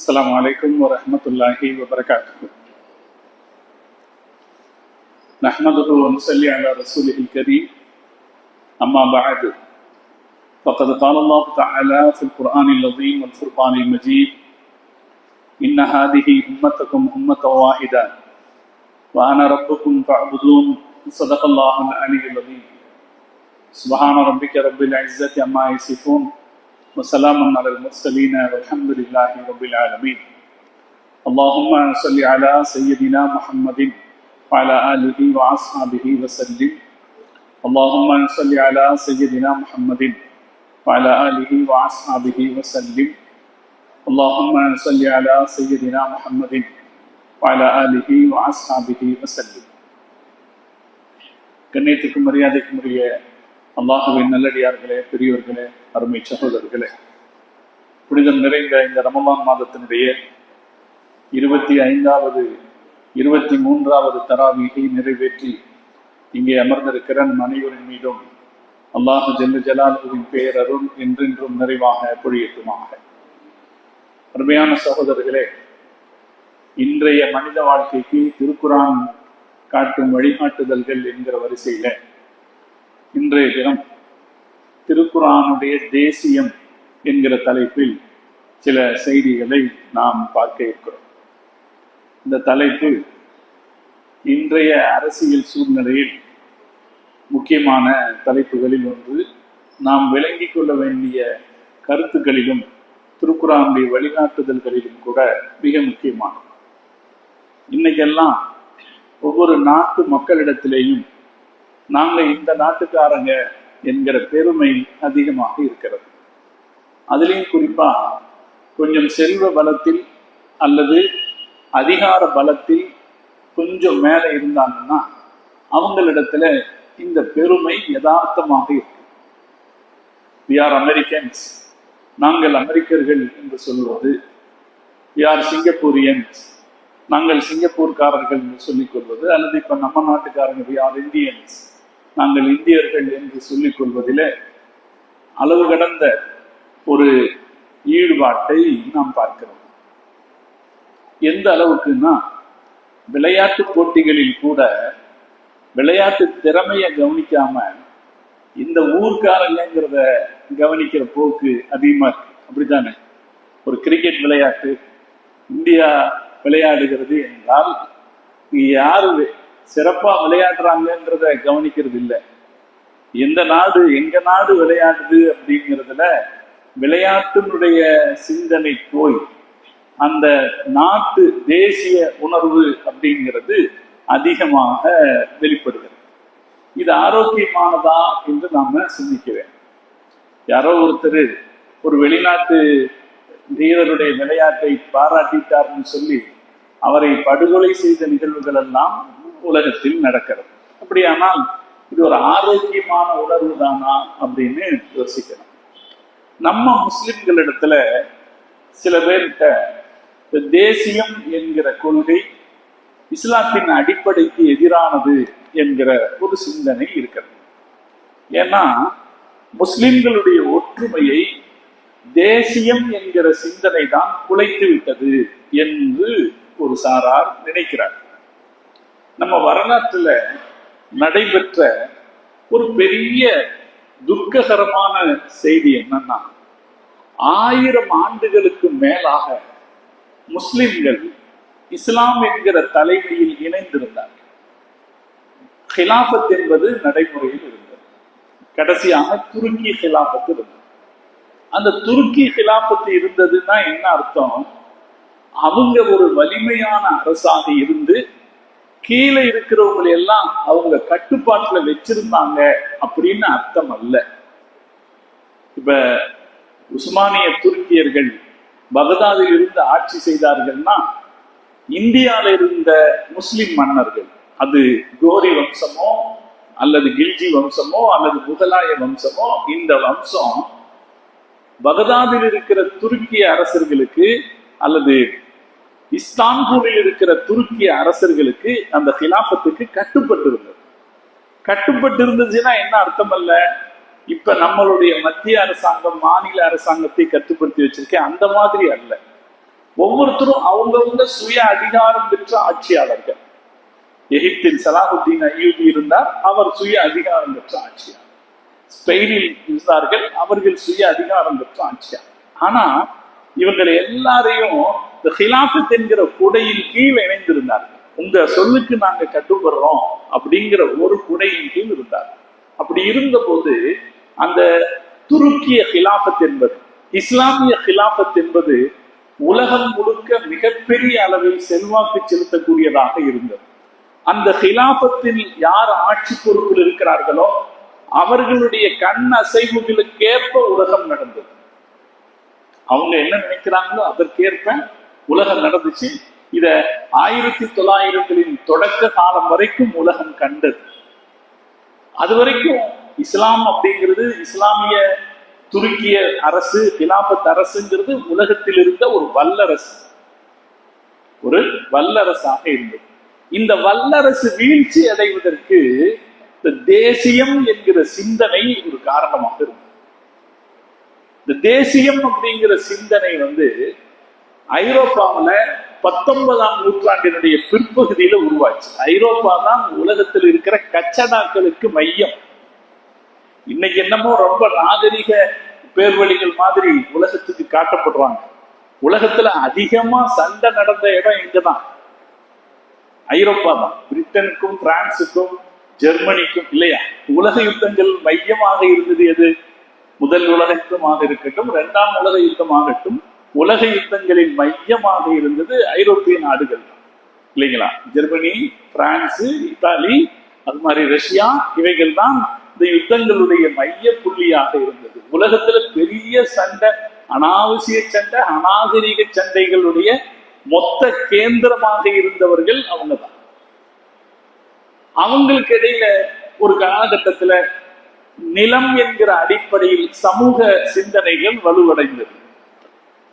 السلام عليكم ورحمة الله وبركاته. نحمده ونصلي على رسوله الكريم. أما بعد، فقد قال الله تعالى في القرآن العظيم والفرقان المجيد: إن هذه أمتكم أمة واحدة وأنا ربكم فاعبدون. صدق الله العلي العظيم. سبحان ربك رب العزة عما يصفون وسلام على المرسلين والحمد لله رب العالمين. اللهم صل على سيدنا محمد وعلى آله وأصحابه وسلم. اللهم صل على سيدنا محمد وعلى آله وأصحابه وسلم. اللهم صل على سيدنا محمد وعلى آله وأصحابه وسلم. கண்ணியத்துக்கும் மரியாதைக்கும் உரிய அல்லாஹ்வின் நல்லடியார்களே, பெரியோர்களே, அருமை சகோதரர்களே, புனிதம் நிறைந்த இந்த ரமலான் மாதத்தினுடைய 25வது 23வது தராவீகை நிறைவேற்றி இங்கே அமர்ந்திருக்கிற நம் அனைவரின் மீதும் அல்லாஹ் ஜல்ல ஜலாலுவின் பேரருள் என்றென்றும் நிறைவாக பொழியட்டுமாக. அருமையான சகோதரர்களே, இன்றைய மனித வாழ்க்கைக்கு திருக்குரான் காட்டும் வழிகாட்டுதல்கள் என்கிற வரிசையில இன்றைய தினம் திருக்குரானுடைய தேசியம் என்கிற தலைப்பில் சில செய்திகளை நாம் பார்க்க இருக்கிறோம். இந்த தலைப்பு இன்றைய அரசியல் சூழ்நிலையில் முக்கியமான தலைப்புகளில் ஒன்று. நாம் விளங்கிக் கொள்ள வேண்டிய கருத்துக்களிலும் திருக்குரானுடைய வழிகாட்டுதல்களிலும் கூட மிக முக்கியமானது. இன்னைக்கெல்லாம் ஒவ்வொரு நாட்டு மக்களிடத்திலேயும் நாங்கள் இந்த நாட்டுக்காரங்க என்கிற பெருமை அதிகமாக இருக்கிறது. அதுலேயும் குறிப்பா கொஞ்சம் செல்வ பலத்தில் அல்லது அதிகார பலத்தில் கொஞ்சம் மேலே இருந்தாங்கன்னா அவங்களிடத்துல இந்த பெருமை யதார்த்தமாக இருக்கு. We are Americans, நாங்கள் அமெரிக்கர்கள் என்று சொல்வது. We are Singaporeans, நாங்கள் சிங்கப்பூர்காரர்கள் என்று சொல்லிக் கொள்வது. அல்லது இப்ப நம்ம நாட்டுக்காரங்க We are Indians, நாங்கள் இந்தியர்கள் என்று சொல்லிக் கொள்வதில் அளவு கடந்த ஒரு ஈடுபாட்டை நாம் பார்க்கிறோம். எந்த அளவுக்குன்னா, விளையாட்டு போட்டிகளில் கூட விளையாட்டு திறமையை கவனிக்காம இந்த ஊர்க்காரங்கிறத கவனிக்கிற போக்கு அதிகமா இருக்கு. அப்படித்தானே? ஒரு கிரிக்கெட் விளையாட்டு இந்தியா விளையாடுகிறது என்றால் யாரு சிறப்பா விளையாடுறாங்கிறத கவனிக்கிறது இல்லை. எந்த நாடு எங்க நாடு விளையாடுது அப்படிங்கிறதுல விளையாட்டினுடைய சிந்தனை போய் அந்த நாட்டு தேசிய உணர்வு அப்படிங்கிறது அதிகமாக வெளிப்படுகிறது. இது ஆரோக்கியமானதா என்று நாம சிந்திக்க வேண்டும். யாரோ ஒருத்தர் ஒரு வெளிநாட்டு வீரருடைய விளையாட்டை பாராட்டிட்டார்னு சொல்லி அவரை படுகொலை செய்த நிகழ்வுகள் எல்லாம் உலகத்தில் நடக்கிறது. அப்படியானால் இது ஒரு ஆரோக்கியமான உணர்வு தானா அப்படின்னு யோசிக்கணும். நம்ம முஸ்லிம்களிடத்துல சில பேர்கிட்ட தேசியம் என்கிற கொள்கை இஸ்லாத்தின் அடிப்படைக்கு எதிரானது என்கிற ஒரு சிந்தனை இருக்கிறது. ஏன்னா முஸ்லிம்களுடைய ஒற்றுமையை தேசியம் என்கிற சிந்தனை தான் குலைத்து விட்டது என்று ஒரு சாரார் நினைக்கிறார். நம்ம வரலாற்றுல நடைபெற்ற ஒரு பெரிய துக்ககரமான செய்தி என்னன்னா, 1000 ஆண்டுகளுக்கு மேலாக முஸ்லிம்கள் இஸ்லாம் என்கிற தலைமையில் இணைந்திருந்தார். ஹிலாஃபத் என்பது நடைமுறையில் இருந்தது. கடைசியாக துருக்கி ஹிலாஃபத் இருந்தது. அந்த துருக்கி ஹிலாஃபத் இருந்ததுன்னா என்ன அர்த்தம்? அவங்க ஒரு வலிமையான அரசாக இருந்து கீழே இருக்கிறவங்க எல்லாம் அவங்க கட்டுப்பாட்டுல வச்சிருந்தாங்க அப்படின்னு அர்த்தம் அல்ல. இப்ப உஸ்மானிய துருக்கியர்கள் பகதாதில் இருந்து ஆட்சி செய்தார்கள்னா இந்தியாவில இருந்த முஸ்லிம் மன்னர்கள், அது கோரி வம்சமோ அல்லது கில்ஜி வம்சமோ அல்லது முகலாய வம்சமோ, இந்த வம்சம் பகதாதில் இருக்கிற துருக்கிய அரசர்களுக்கு அல்லது இஸ்தான்பூலில் இருக்கிற துருக்கிய அரசர்களுக்கு அந்த ஹிலாஃபத்துக்கு கட்டுப்பட்டு இருந்ததுன்னா என்ன அர்த்தம் அல்ல? இப்ப நம்மளுடைய மத்திய அரசாங்கம் மாநில அரசாங்கத்தை கட்டுப்படுத்தி வச்சிருக்கேன் அந்த மாதிரி அல்ல. ஒவ்வொருத்தரும் அவங்கவுங்க சுய அதிகாரம் பெற்ற ஆட்சியாளர்கள். எகிப்தில் சலாஹுத்தீன் அய்யூபி இருந்தார், அவர் சுய அதிகாரம் பெற்ற ஆட்சியாளர். ஸ்பெயினில் இருந்தார்கள், அவர்கள் சுய அதிகாரம் பெற்ற ஆட்சியாளர். ஆனா இவர்கள் எல்லாரையும் இந்த ஹிலாஃபத் என்கிற குடையின் கீழ் இணைந்திருந்தார்கள். உங்க சொல்லுக்கு நாங்க கட்டுப்படுறோம் அப்படிங்கிற ஒரு குடையின் கீழ் இருந்தார்கள். அப்படி இருந்த போது அந்த துருக்கிய ஹிலாஃபத் என்பது, இஸ்லாமிய ஹிலாஃபத் என்பது உலகம் முழுக்க மிகப்பெரிய அளவில் செல்வாக்கு செலுத்தக்கூடியதாக இருந்தது. அந்த ஹிலாஃபத்தில் யார் ஆட்சி பொறுப்பில் இருக்கிறார்களோ அவர்களுடைய கண் அசைவுகளுக்கேற்ப உலகம் நடந்தது. அவங்க என்ன நினைக்கிறாங்களோ அதற்கேற்ப உலகம் நடந்துச்சு. இத 1900 தொடக்க காலம் வரைக்கும் உலகம் கண்டது. அது வரைக்கும் இஸ்லாம் அப்படிங்கிறது, இஸ்லாமிய துருக்கிய அரசு, ஹிலாஃபத் அரசுங்கிறது உலகத்தில் இருந்த ஒரு வல்லரசாக இருந்தது. இந்த வல்லரசு வீழ்ச்சி அடைவதற்கு இந்த தேசியம் என்கிற சிந்தனை ஒரு காரணமாக இருந்தது. இந்த தேசியம் அப்படிங்கிற சிந்தனை ஐரோப்பாவில் 19ஆம் நூற்றாண்டினுடைய பிற்பகுதியில உருவாச்சு. ஐரோப்பா தான் உலகத்தில் இருக்கிற கச்சடாக்களுக்கு மையம். இன்னைக்கு என்னமோ ரொம்ப நாகரிக பேர்வழிகள் மாதிரி உலகத்துக்கு காட்டப்படுறாங்க. உலகத்துல அதிகமா சண்டை நடந்த இடம் எங்கதான்? ஐரோப்பா தான். பிரிட்டனுக்கும் பிரான்சுக்கும் ஜெர்மனிக்கும் இல்லையா உலக யுத்தங்கள் மையமாக இருந்தது. எது? முதல் உலக யுத்தமாக இருக்கட்டும், 2ஆம் உலக யுத்தமாகட்டும், உலக யுத்தங்களின் மையமாக இருந்தது ஐரோப்பிய நாடுகள் இல்லைங்களா? ஜெர்மனி, பிரான்ஸ், இத்தாலி, அது மாதிரி ரஷ்யா, இவைகள் தான் இந்த யுத்தங்களுடைய மைய புள்ளியாக இருந்தது. உலகத்துல பெரிய சண்டை, அனாவசிய சண்டை, அநாகரிக சண்டைகளுடைய மொத்த கேந்திரமாக இருந்தவர்கள் அவங்க தான். அவங்களுக்கு இடையில ஒரு காலகட்டத்துல நிலம் என்கிற அடிப்படையில் சமூக சிந்தனைகள் வலுவடைந்தது.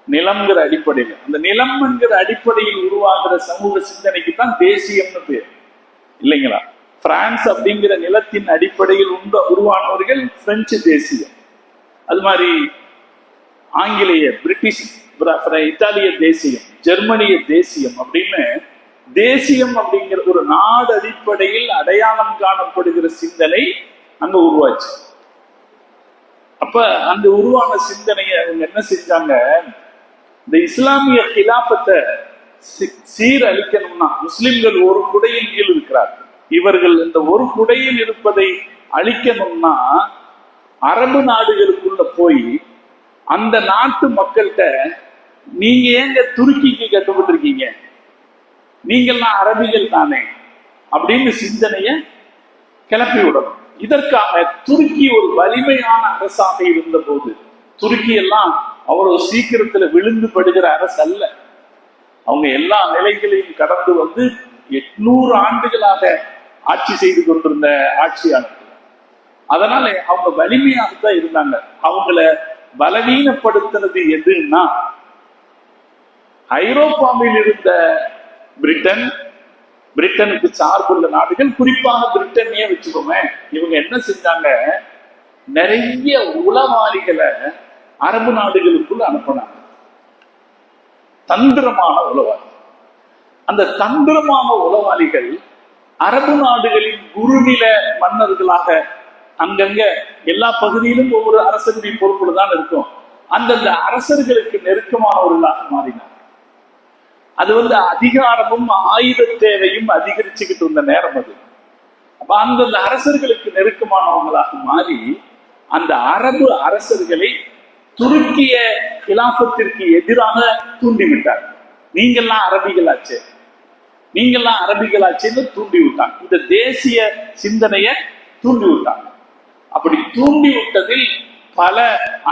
நிலம்ங்கிற அடிப்படையில், அந்த நிலம் என்கிற அடிப்படையில் உருவாகிற சமூக சிந்தனைக்கு தான் தேசியம்னு பேர் இல்லைங்களா? பிரான்ஸ் அப்படிங்கிற நிலத்தின் அடிப்படையில் உருவானவர்கள் பிரெஞ்சு தேசியம், அது மாதிரி ஆங்கிலேய, பிரிட்டிஷ், இத்தாலிய தேசியம், ஜெர்மனிய தேசியம் அப்படின்னு தேசியம் அப்படிங்கிற ஒரு நாடு அடிப்படையில் அடையாளம் காணப்படுகிற சிந்தனை அங்க உருவாச்சு. அப்ப அந்த உருவான சிந்தனையை அவங்க என்ன செஞ்சாங்க? இந்த இஸ்லாமிய ஹிலாபத்தை சீரழிக்கணும்னா, முஸ்லிம்கள் ஒரு குடையின் கீழ் இருக்கிறார்கள், இவர்கள் இந்த ஒரு குடையில் இருப்பதை அழிக்கணும்னா அரபு நாடுகளுக்குள்ள போய் அந்த நாட்டு மக்கள்கிட்ட, நீங்க ஏங்க துருக்கிக்கு கட்டுப்பட்டிருக்கீங்க, நீங்கள்லாம் அரபிகள் தானே அப்படின்னு சிந்தனைய கிளப்பி விடணும். இதற்காக துருக்கி ஒரு வலிமையான அரசாக இருந்த போது, துருக்கி எல்லாம் அவ்வளவு சீக்கிரத்துல விழுந்து படுகிற அரசு அல்ல. அவங்க எல்லா நிலைகளையும் கடந்து 800 ஆண்டுகளாக ஆட்சி செய்து கொண்டிருந்த ஆட்சியாளர்கள். அதனால அவங்க வலிமையாகத்தான் இருந்தாங்க. அவங்கள பலவீனப்படுத்தினது எதுன்னா, ஐரோப்பாவில் இருந்த பிரிட்டனுக்கு சார்புள்ள நாடுகள், குறிப்பாக பிரிட்டனையே வச்சுக்கோமே, இவங்க என்ன செஞ்சாங்க? நிறைய உளவாளிகளை அரபு நாடுகளுக்குள்ள அனுப்பினாங்க. தந்திரமான உளவாளி. அந்த தந்திரமான உளவாளிகள் அரபு நாடுகளின் குறுநில மன்னர்களாக, அங்கங்க எல்லா பகுதியிலும் ஒவ்வொரு அரசனுடைய பொறுப்புல தான் இருக்கும், அந்தந்த அரசர்களுக்கு நெருக்கமானவர்களாக மாறினார். அது அதிகாரமும் ஆயுத தேவையும் அதிகரிச்சுக்கிட்டு இருந்த நேரம் அது. அப்ப அந்தந்த அரசர்களுக்கு நெருக்கமானவங்களாக மாறி அந்த அரபு அரசர்களை துருக்கிய கிலாபத்திற்கு எதிராக தூண்டிவிட்டார். நீங்கள்லாம் அரபிகளாச்சு, நீங்கள்லாம் அரபிகளாச்சுன்னு தூண்டி விட்டாங்க. இந்த தேசிய சிந்தனைய தூண்டி விட்டாங்க. அப்படி தூண்டி விட்டதில் பல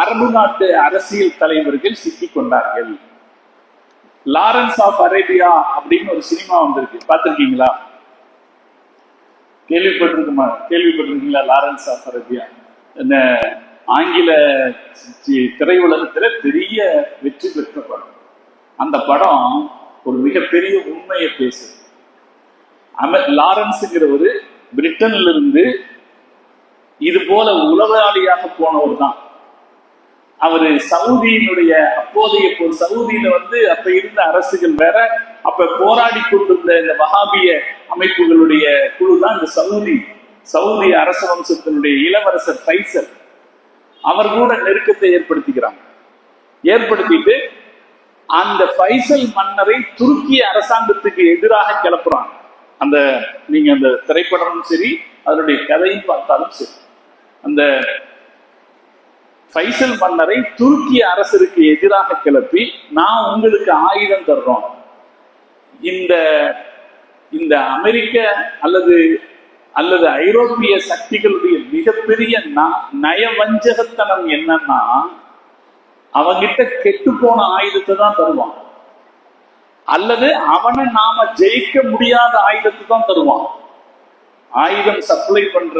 அரபு நாட்டு அரசியல் தலைவர்கள் சிக்கிக் கொண்டார்கள். லாரன்ஸ் ஆஃப் அரேபியா அப்படின்னு ஒரு சினிமா வந்திருக்கு, பார்த்திருக்கீங்களா? கேள்விப்பட்டிருக்கீங்களா? லாரன்ஸ் ஆஃப் அரேபியா என்ன ஆங்கில திரையுலகத்துல பெரிய வெற்றி பெற்ற படம். அந்த படம் ஒரு மிகப்பெரிய உண்மையை பேசுது. லாரன்ஸ்ங்கிறவரு பிரிட்டன்ல இருந்து இது போல உளவாளியாக போனவர் தான். அவரு சவுதியினுடைய அப்போதைய சவுதியில அப்ப இருந்த அரசுகள் வேற, அப்ப போராடி கொண்டிருந்த இந்த வஹாபிய அமைப்புகளுடைய குழு தான் இந்த சவுதி அரச வம்சத்தினுடைய இளவரசர் ஃபைசல். அவர் கூட நெருக்கத்தை ஏற்படுத்திட்டு அந்த ஃபைசல் மன்னரை துருக்கிய அரசாங்கத்துக்கு எதிராக கிளப்புறாங்க. நீங்க அந்த திரைப்படமும் சரி, அதனுடைய கதையும் பார்த்தாலும் சரி, அந்த ஃபைசல் மன்னரை துருக்கிய அரசருக்கு எதிராக கிளப்பி, நான் உங்களுக்கு ஆயுதம் தர்றோம், இந்த அமெரிக்க அல்லது ஐரோப்பிய சக்திகளுடைய மிகப்பெரிய நயவஞ்சகத்தனம் என்னன்னா, அவங்கிட்ட கெட்டு போன ஆயுதத்தை தான் தருவான், அல்லது அவனை நாம ஜெயிக்க முடியாத ஆயுதத்தை தான் தருவான். ஆயுதம் சப்ளை பண்ற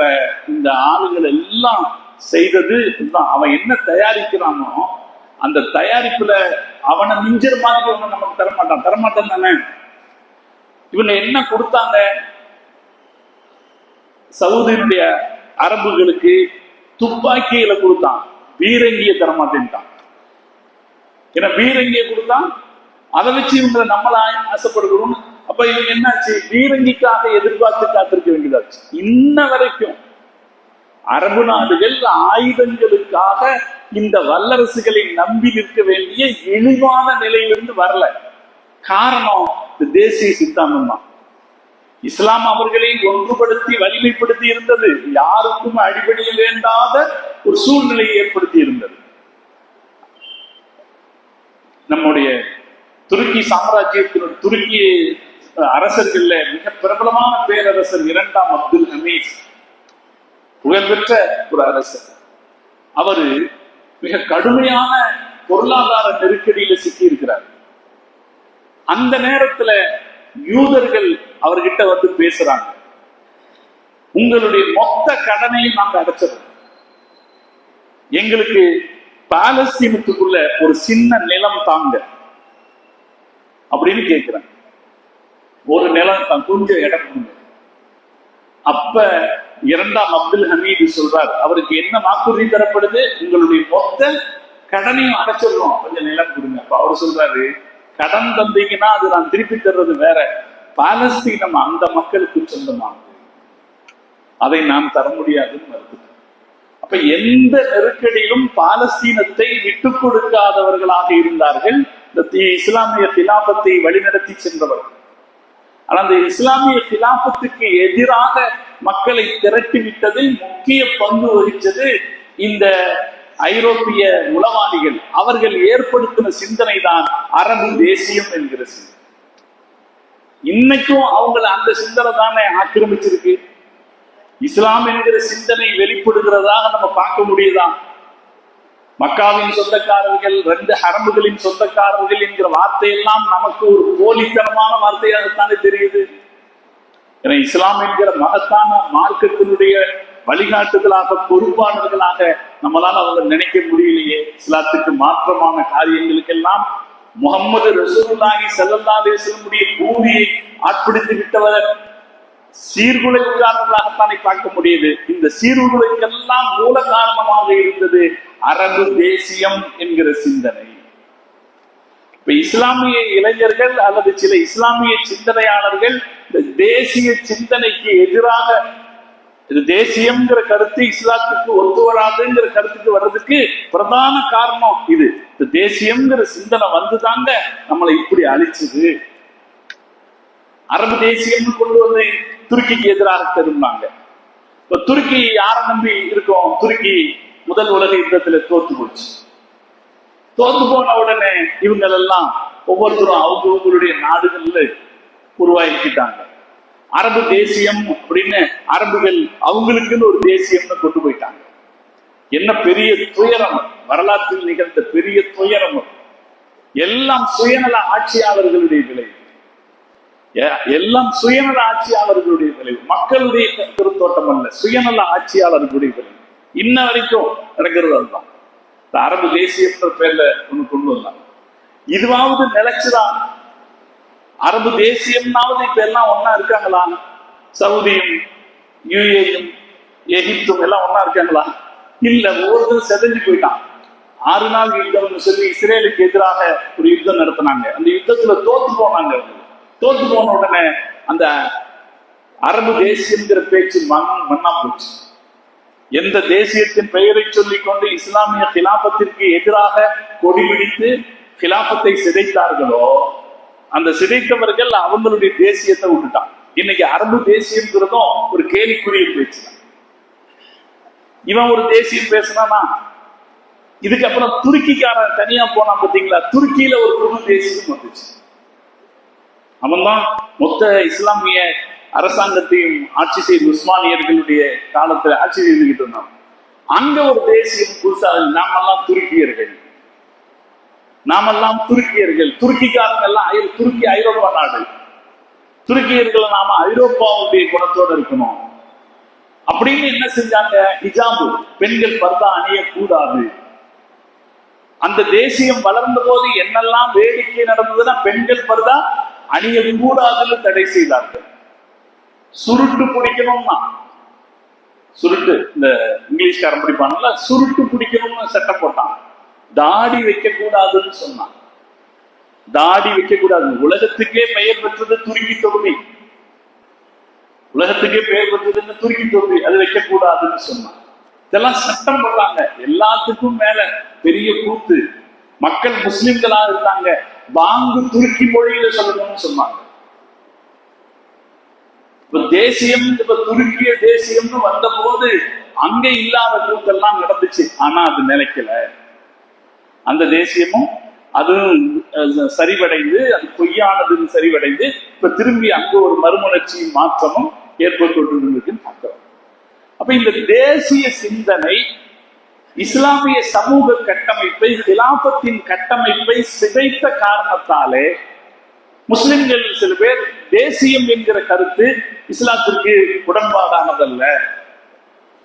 இந்த ஆளுகள் எல்லாம் செய்தது தான். அவன் என்ன தயாரிக்கிறானோ அந்த தயாரிப்புல அவனை மிஞ்சர் மாதிரி ஒண்ணு நமக்கு தரமாட்டான் தானே. இவங்க என்ன கொடுத்தாங்க? சவுதியினுடைய அரபுகளுக்கு துப்பாக்கிகளை கொடுத்தான், பீரங்கிய தரமாட்டேன்ட்டான். ஏன்னா பீரங்கிய கொடுத்தான், அதை வச்சு இவங்களை நம்மள ஆசைப்படுகிறோம். அப்ப இவங்க என்னாச்சு? பீரங்கிக்காக எதிர்பார்த்து காத்திருக்க வேண்டியதாச்சு. இன்ன வரைக்கும் அரபு நாடுகள் ஆயுதங்களுக்காக இந்த வல்லரசுகளை நம்பி நிற்க வேண்டிய இழிவான நிலையிலிருந்து வரல. காரணம் தேசிய சித்தாந்தம் தான். இஸ்லாம் அவர்களை ஒன்றுபடுத்தி வலிமைப்படுத்தி இருந்தது, யாருக்கும் அடிபடிய வேண்டாத ஒரு சூழ்நிலையை ஏற்படுத்தி இருந்தது. நம்முடைய துருக்கி சாம்ராஜ்யத்தின் துருக்கி அரசர்கள்ல மிக பிரபலமான பேரரசர் 2ஆம் அப்துல் ஹமீத், புகழ்பெற்ற ஒரு அரசர். அவரு மிக கடுமையான பொருளாதார நெருக்கடியில சிக்கி இருக்கிறார். அந்த நேரத்துல யூதர்கள் அவர்கிட்ட பேசுறாங்க, உங்களுடைய மொத்த கடனையும் நாங்க அடைச்சிடறோம், எங்களுக்கு பாலஸ்தீனத்துக்குள்ள ஒரு சின்ன நிலம் தாங்க அப்படின்னு கேட்கிறாங்க. ஒரு நிலம் தான், கொஞ்சம் இடம். அப்ப 2ஆம் அப்துல் ஹமீது சொல்றார், அவருக்கு என்ன வாக்குறுதி தரப்படுது? உங்களுடைய மொத்த கடனையும் அடைச்சிடறோம், கொஞ்சம் நிலம் கொடுங்க. அப்ப அவர் சொல்றாரு, கடன் தந்தீங்கன்னா அது நான் திருப்பி தர்றது வேற, பாலஸ்தீனம் அந்த மக்களுக்கு சொந்தமானது, அதை நான் தர முடியாதுன்னு மறுத்து. அப்ப எந்த நெருக்கடியிலும் பாலஸ்தீனத்தை விட்டுக் கொடுக்காதவர்களாக இருந்தார்கள் இந்த இஸ்லாமிய கிலாபத்தை வழிநடத்தி சென்றவர்கள். ஆனா அந்த இஸ்லாமிய கிலாபத்துக்கு எதிராக மக்களை திரட்டி விட்டதில் முக்கிய பங்கு வகித்தது இந்த ஐரோப்பிய உளவாளிகள். அவர்கள் ஏற்படுத்தின சிந்தனை தான் அரபு தேசியம் என்கிற சிந்தனை. இன்னைக்கும் அவங்களை அந்த சிந்தனை தானே ஆக்கிரமிச்சிருக்கு. இஸ்லாம் என்கிற சிந்தனை வெளிப்படுகிறதாக நம்ம பார்க்க முடியுதா? மக்காவின் சொந்தக்காரர்கள், 2 ஹரம்புகளின் சொந்தக்காரர்கள் என்கிற வார்த்தையெல்லாம் நமக்கு ஒரு போலித்தனமான வார்த்தையாகத்தானே தெரியுது. ஏன்னா இஸ்லாம் என்கிற மகத்தான மார்க்கத்தினுடைய வழிகாட்டுதலாக, பொறுப்பாளர்களாக நம்மளால அவங்க நினைக்க முடியலையே. இஸ்லாத்துக்கு மாற்றமான காரியங்களுக்கெல்லாம் முகமது ரசூலுல்லாஹி ஸல்லல்லாஹு அலைஹி வஸல்லம் பூமியை ஆட்படுத்தி விட்டவர் சீர்குலைக்காரர்களாகத்தானே பார்க்க முடியுது. இந்த சீர்குலைக்கெல்லாம் மூல காரணமாக இருந்தது அரபு தேசியம் என்கிற சிந்தனை. இப்ப இஸ்லாமிய இளைஞர்கள் அல்லது சில இஸ்லாமிய சிந்தனையாளர்கள் இந்த தேசிய சிந்தனைக்கு எதிராக, இது தேசியம்ங்கிற கருத்து இஸ்லாத்துக்கு ஒத்து வராதுங்கிற கருத்துக்கு வர்றதுக்கு பிரதான காரணம் இது. இந்த தேசியம்ங்கிற சிந்தனை வந்துதாங்க நம்மளை இப்படி அழிச்சது. அரபு தேசியம் கொண்டு வந்து துருக்கிக்கு எதிராக தெரிந்தாங்க. இப்ப துருக்கி யாரை நம்பி இருக்கோம்? துருக்கி முதல் உலக யுத்தத்துல தோத்து போச்சு. தோத்து போன உடனே இவங்களெல்லாம் ஒவ்வொருத்தரும் அவங்களுடைய நாடுகள்ல உருவாக்கிட்டாங்க. அரபு தேசியம் அப்படின்னு அரபுகள் அவங்களுக்குன்னு ஒரு தேசியம்னு கொண்டு போயிட்டாங்க. என்ன பெரிய துயரம், வரலாற்றில் நிகழ்ந்த பெரிய துயரம். எல்லாம் சுயநல ஆட்சியாளர்களுடைய விளைவு, எல்லாம் சுயநல ஆட்சியாளர்களுடைய விளைவு, மக்களுடைய கருத்தோட்டம் அல்ல, சுயநல ஆட்சியாளர்களுடைய விளைவு. இன்ன வரைக்கும் நடக்கிறது அதுதான். அரபு தேசியம்ன்ற பேர்ல ஒண்ணு கொண்டு வந்தாங்க. இதுவாவது நிலைச்சுதான். அரபு தேசியம்னாவது இப்ப எல்லாம் ஒன்னா இருக்காங்களா? சவுதியும் யுஏயும் எகிப்தும் எல்லாம் ஒன்னா இருக்காங்களா? இல்ல, ஒவ்வொருத்தரும் செதஞ்சு போயிட்டான். 6 நாள் யுத்தம்னு சொல்லி இஸ்ரேலுக்கு எதிராக ஒரு யுத்தம் நடத்தினாங்க. அந்த யுத்தத்துல தோத்து போனாங்க. தோத்து போன உடனே அந்த அரபு தேசியங்கிற பேச்சு மண்ணா போச்சு. எந்த தேசியத்தின் பெயரை சொல்லிக் கொண்டு இஸ்லாமிய கிலாபத்திற்கு எதிராக கொடி பிடித்து கிலாபத்தை சிதைத்தார்களோ அந்த சிதைத்தவர்கள் அவங்களுடைய தேசியத்தை விட்டுட்டான். இன்னைக்கு அரபு தேசியம்ங்கிறதும் ஒரு கேலிக்குரிய பேச்சு. இவன் ஒரு தேசியம் பேசினானா, இதுக்கப்புறம் துருக்கிக்காரன் தனியா போனா பார்த்தீங்களா, துருக்கியில ஒரு புது தேசியம் வந்துச்சு. அவன் தான் மொத்த இஸ்லாமிய அரசாங்கத்தையும் ஆட்சி செய்து உஸ்மானியர்களுடைய காலத்துல ஆட்சி செய்துகிட்டு இருந்தான். அங்க ஒரு தேசியம் புதுசா, நாமெல்லாம் துருக்கியர்கள், நாமெல்லாம் துருக்கியர்கள், துருக்கிக்காரங்க எல்லாம் துருக்கி ஐரோப்பா நாடு, துருக்கியர்கள் நாம ஐரோப்பாவுடைய குணத்தோட இருக்கணும் அப்படின்னு என்ன செஞ்சாங்க, ஹிஜாபு, பெண்கள் பர்தா அணியக்கூடாது. அந்த தேசியம் வளர்ந்த போது என்னெல்லாம் வேடிக்கை நடந்ததுன்னா பெண்கள் பர்தா அணியக்கூடாதுன்னு தடை செய்தார்கள். சுருட்டு பிடிக்கணும்னா, சுருட்டு இந்த இங்கிலீஷ்காரன் பிடிப்பாங்கல்ல, சுருட்டு பிடிக்கணும்னு சட்டம் போட்டான். தாடி வைக்க கூடாதுன்னு சொன்னான். தாடி வைக்க கூடாது. உலகத்துக்கே பெயர் பெற்றது துருக்கி தொகுதி, உலகத்துக்கே பெயர் பெற்றதுன்னு துருக்கி தொகுதி, அது வைக்க கூடாதுன்னு சொன்னான். இதெல்லாம் சட்டம் போடுறாங்க. எல்லாத்துக்கும் மேல பெரிய கூத்து, மக்கள் முஸ்லிம்களா இருந்தாங்க, பாங்கு துருக்கி மொழியில சொல்லணும்னு சொன்னாங்க. இப்ப தேசியம், இப்ப துருக்கிய தேசியம்னு வந்த போது அங்க இல்லாத கூத்தெல்லாம் நடந்துச்சு. ஆனா அது நிலைக்கல. அந்த தேசியமும் அதுவும் சரிவடைந்து, அது பொய்யானதுன்னு சரிவடைந்து இப்ப திரும்பி அங்க ஒரு மறுமலர்ச்சி மாற்றமும் ஏற்பட்டுன்னு பார்க்கிறோம். அப்ப இந்த தேசிய சிந்தனை இஸ்லாமிய சமூக கட்டமைப்பை, கிலாபத்தின் கட்டமைப்பை சிதைத்த காரணத்தாலே முஸ்லிம்கள் சில பேர் தேசியம் என்கிற கருத்து இஸ்லாத்திற்கு உடன்பாடானதல்ல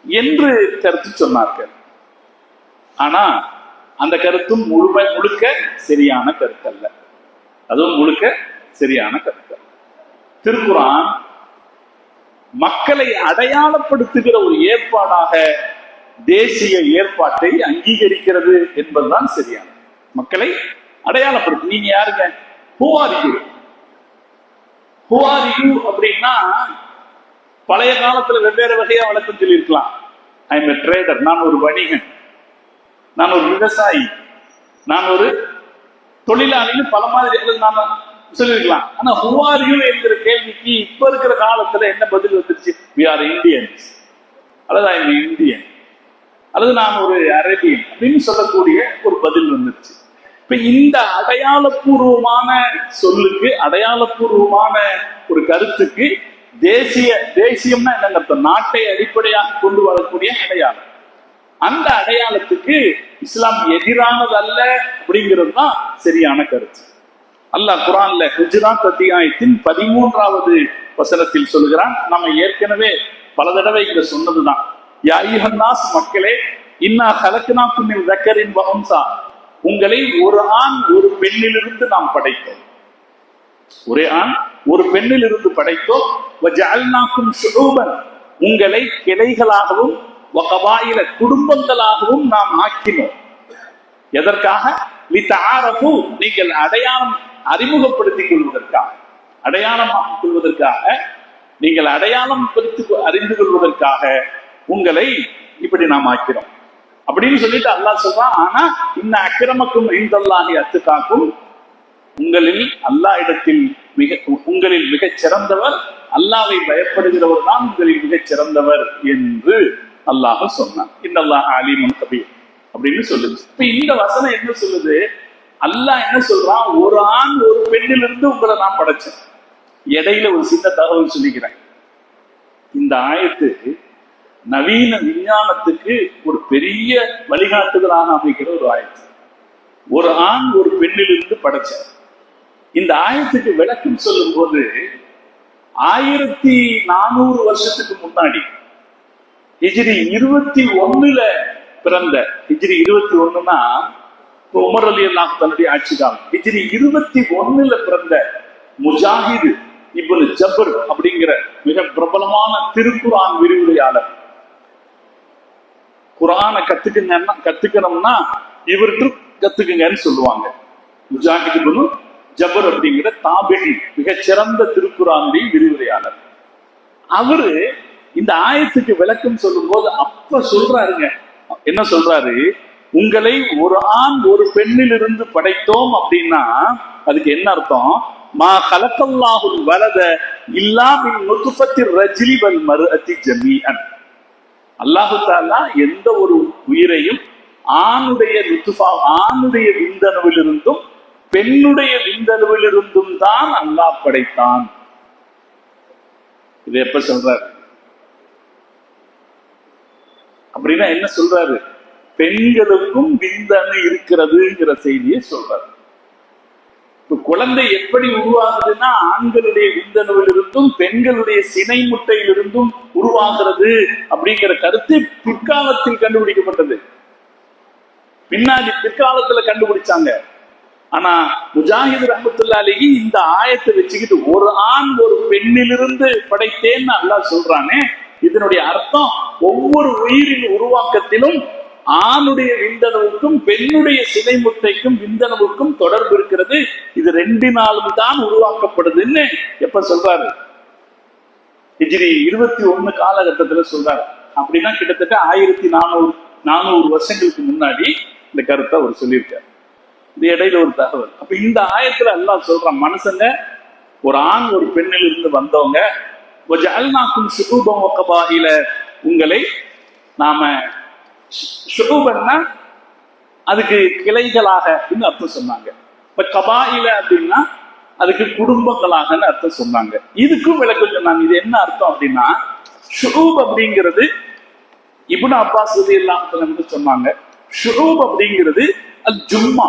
என்று கருத்து சொன்னார்கள். ஆனா அந்த கருத்தும் முழுக்க சரியான கருத்து அல்ல. அதுவும் முழுக்க சரியான கருத்து. திருக்குர்ஆன் மக்களை அடையாளப்படுத்துகிற ஒரு ஏற்பாடாக தேசிய ஏற்பாட்டை அங்கீகரிக்கிறது என்பதுதான் சரியான. மக்களை அடையாளப்படுத்து. நீங்க யாருங்க, who are you அப்படின்னா பழைய காலத்துல வெவ்வேறு வகையா வழக்கம் சொல்லியிருக்கலாம். ஐ எம் எ ட்ரேடர், நான் ஒரு வணிகன், நான் ஒரு விவசாயி, நான் ஒரு தொழிலாளின்னு பல மாதிரி நாம சொல்லியிருக்கலாம். ஆனா who are you என்கிற கேள்விக்கு இப்ப இருக்கிற காலத்துல என்ன பதில் வந்துருச்சு? we are Indians, அல்லது ஐ எம் இந்தியன், அல்லது நான் ஒரு அரேபியன் அப்படின்னு சொல்லக்கூடிய ஒரு பதில் வந்துருச்சு. இப்ப இந்த அடையாளப்பூர்வமான சொல்லுக்கு, அடையாளப்பூர்வமான ஒரு கருத்துக்கு தேசியம்னா என்ன அர்த்தம்? நாட்டை அடிப்படையாக கொண்டு வரக்கூடிய அடையாளம். அந்த அடையாளத்துக்கு இஸ்லாம் எதிரானது அல்ல அப்படிங்கிறது தான் சரியான கருத்து. அல்லாஹ் குர்ஆன்ல ஹுஜராத் அத்தியாயத்தின் 13வது வசனத்தில் சொல்கிறான். நம்ம ஏற்கனவே பல தடவை இங்க சொன்னதுதான். யா அய்யுஹன்னாஸ், மக்களே, இன்னா ஹலக்னாக்கும் மின் ذكرٍ وأنثى, உங்களை ஒரு ஆண் ஒரு பெண்ணிலிருந்து நாம் படைத்தோம். ஒரே ஆண் ஒரு பெண்ணிலிருந்து படைத்தோம். வஜஅல்னாக்கும் ஷுஊபன், உங்களை கிளைகளாகவும் வகபாயில குடும்பங்களாகவும் நாம் ஆக்கினோம். எதற்காக? லிதஆரஃபு, நீங்கள் அடையாளம் அறிமுகப்படுத்திக் கொள்வதற்காக, அடையாளமாக்கிக் கொள்வதற்காக, நீங்கள் அடையாளம் அறிந்து கொள்வதற்காக உங்களை இப்படி நாம் ஆக்கிறோம் அப்படின்னு சொல்லிட்டு அல்லாஹ் சொல்றான். ஆனா இன்ன அக்கிரமக்கும் இன்தல்லாஹி அத்துகாக்கும், உங்களில் அல்லாஹ் இடத்தில் உங்களில் மிகச் சிறந்தவர், அல்லாஹ்வை பயப்படுகிறவர் தான் உங்களில் மிகச் சிறந்தவர் என்று அல்லாஹ் சொன்னான். இன்னல்லாஹ் அலீமுன் கபீர் அப்படின்னு சொல்லுது. இப்ப இந்த வசனம் என்ன சொல்லுது? அல்லாஹ் என்ன சொல்றான்? ஒரு ஆண் ஒரு பெண்ணிலிருந்து உங்களை நான் படைச்சேன். இடையில ஒரு சின்ன தகவல் சொல்லிக்கிறேன். இந்த ஆயத்து நவீன விஞ்ஞானத்துக்கு ஒரு பெரிய வழிகாட்டுதலாக அமைக்கிற ஒரு ஆயத்து. ஒரு ஆண் ஒரு பெண்ணிலிருந்து படைச்ச இந்த ஆயத்துக்கு விளக்கம் சொல்லும் போது 1400 வருஷத்துக்கு முன்னாடி ஹிஜ்ரி 21 பிறந்த, ஹிஜ்ரி 21னா உமர் ரலியல்லாஹு தன்னுடைய ஆட்சி காலம். ஹிஜ்ரி 21 பிறந்த முஜாஹித் இப்னு ஜபர் அப்படிங்கிற மிக பிரபலமான திருக்குர்ஆன் விரிவுரையாளர். குர்ஆனை கத்துக்கணும்னா இவர்கிட்ட கத்துக்குங்கன்னு சொல்லுவாங்க. முஜாஹித் இப்னு ஜபர் அப்படிங்கிற தாபிஈ, மிகச்சிறந்த திருக்குர்ஆனுடைய விரிவுரையாளர். அவரு இந்த ஆயத்துக்கு விளக்கம் சொல்லும் போது அப்ப சொல்றாருங்க, என்ன சொல்றாரு, உங்களை ஒரு ஆண் ஒரு பெண்ணிலிருந்து படைத்தோம் அப்படின்னா அதுக்கு என்ன அர்த்தம்? மா கலக்கல்லாஹுல் வலத இல்லா மின் நுத்ஃபத்திர் ரஜ்லி வல் மர்அத்தி ஜமீஅன். அல்லாஹ் தஆலா எந்த ஒரு உயிரையும் ஆணுடைய நுத்ஃபா, ஆணுடைய விந்தணுவிலிருந்தும் பெண்ணுடைய விந்தணுவிலிருந்தும் தான் அல்லாஹ் படைத்தான். இது எப்ப சொல்றாரு அப்படின்னா என்ன சொல்றாரு? பெண்களுக்கும் விந்தணு இருக்கிறதுங்கிற செய்தியை சொல்றாரு. குழந்தை எப்படி உருவாகுதுன்னா ஆண்களுடைய விந்தணுவிலிருந்தும் பெண்களுடைய சினை முட்டையிலிருந்தும் உருவாகிறது அப்படிங்கிற கருத்து பிற்காலத்தில் கண்டுபிடிக்கப்பட்டது. பின்னாடி பிற்காலத்துல கண்டுபிடிச்சாங்க. ஆனா முஜாஹித் ரஹ்மத்துல்லாஹி அலைஹி இந்த ஆயத்தை வச்சுக்கிட்டு ஒரு ஆண் ஒரு பெண்ணிலிருந்து படைத்தேன்னு அல்லாஹ் சொல்றானே, இதனுடைய அர்த்தம் ஒவ்வொரு உயிரின் உருவாக்கத்திலும் ஆணுடைய விந்தணுவுக்கும் பெண்ணுடைய சினை முட்டைக்கும் விந்தணுவுக்கும் தொடர்பு இருக்கிறது. இது ரெண்டினாலும் தான் உருவாக்கப்படுதுன்னு எப்ப சொல்றாரு? ஹிஜ்ரி 21 காலகட்டத்துல சொல்றாரு. அப்படின்னா கிட்டத்தட்ட 1400 வருஷங்களுக்கு முன்னாடி இந்த கருத்தை அவர் சொல்லியிருக்காரு. இந்த இடையில ஒரு தகவல். அப்ப இந்த ஆயத்துல அல்லாஹ் சொல்றான், மனுஷங்க ஒரு ஆண் ஒரு பெண்ணில் இருந்து வந்தவங்க, உங்களை நாம ஷுபன்னா அதுக்கு கிளைகளாக அர்த்தம் சொன்னாங்க. இப்ப கபாயில அப்படின்னா அதுக்கு குடும்பங்களாகன்னு அர்த்தம் சொன்னாங்க. இதுக்கும் விளக்கம் சொன்னாங்க. இது என்ன அர்த்தம் அப்படின்னா, ஷுப அப்படிங்கிறது இப்னு அப்பாஸ் ரலியல்லாஹு அன்ஹு சொன்னாங்க, ஷுப அப்படிங்கிறது அல் ஜும்மா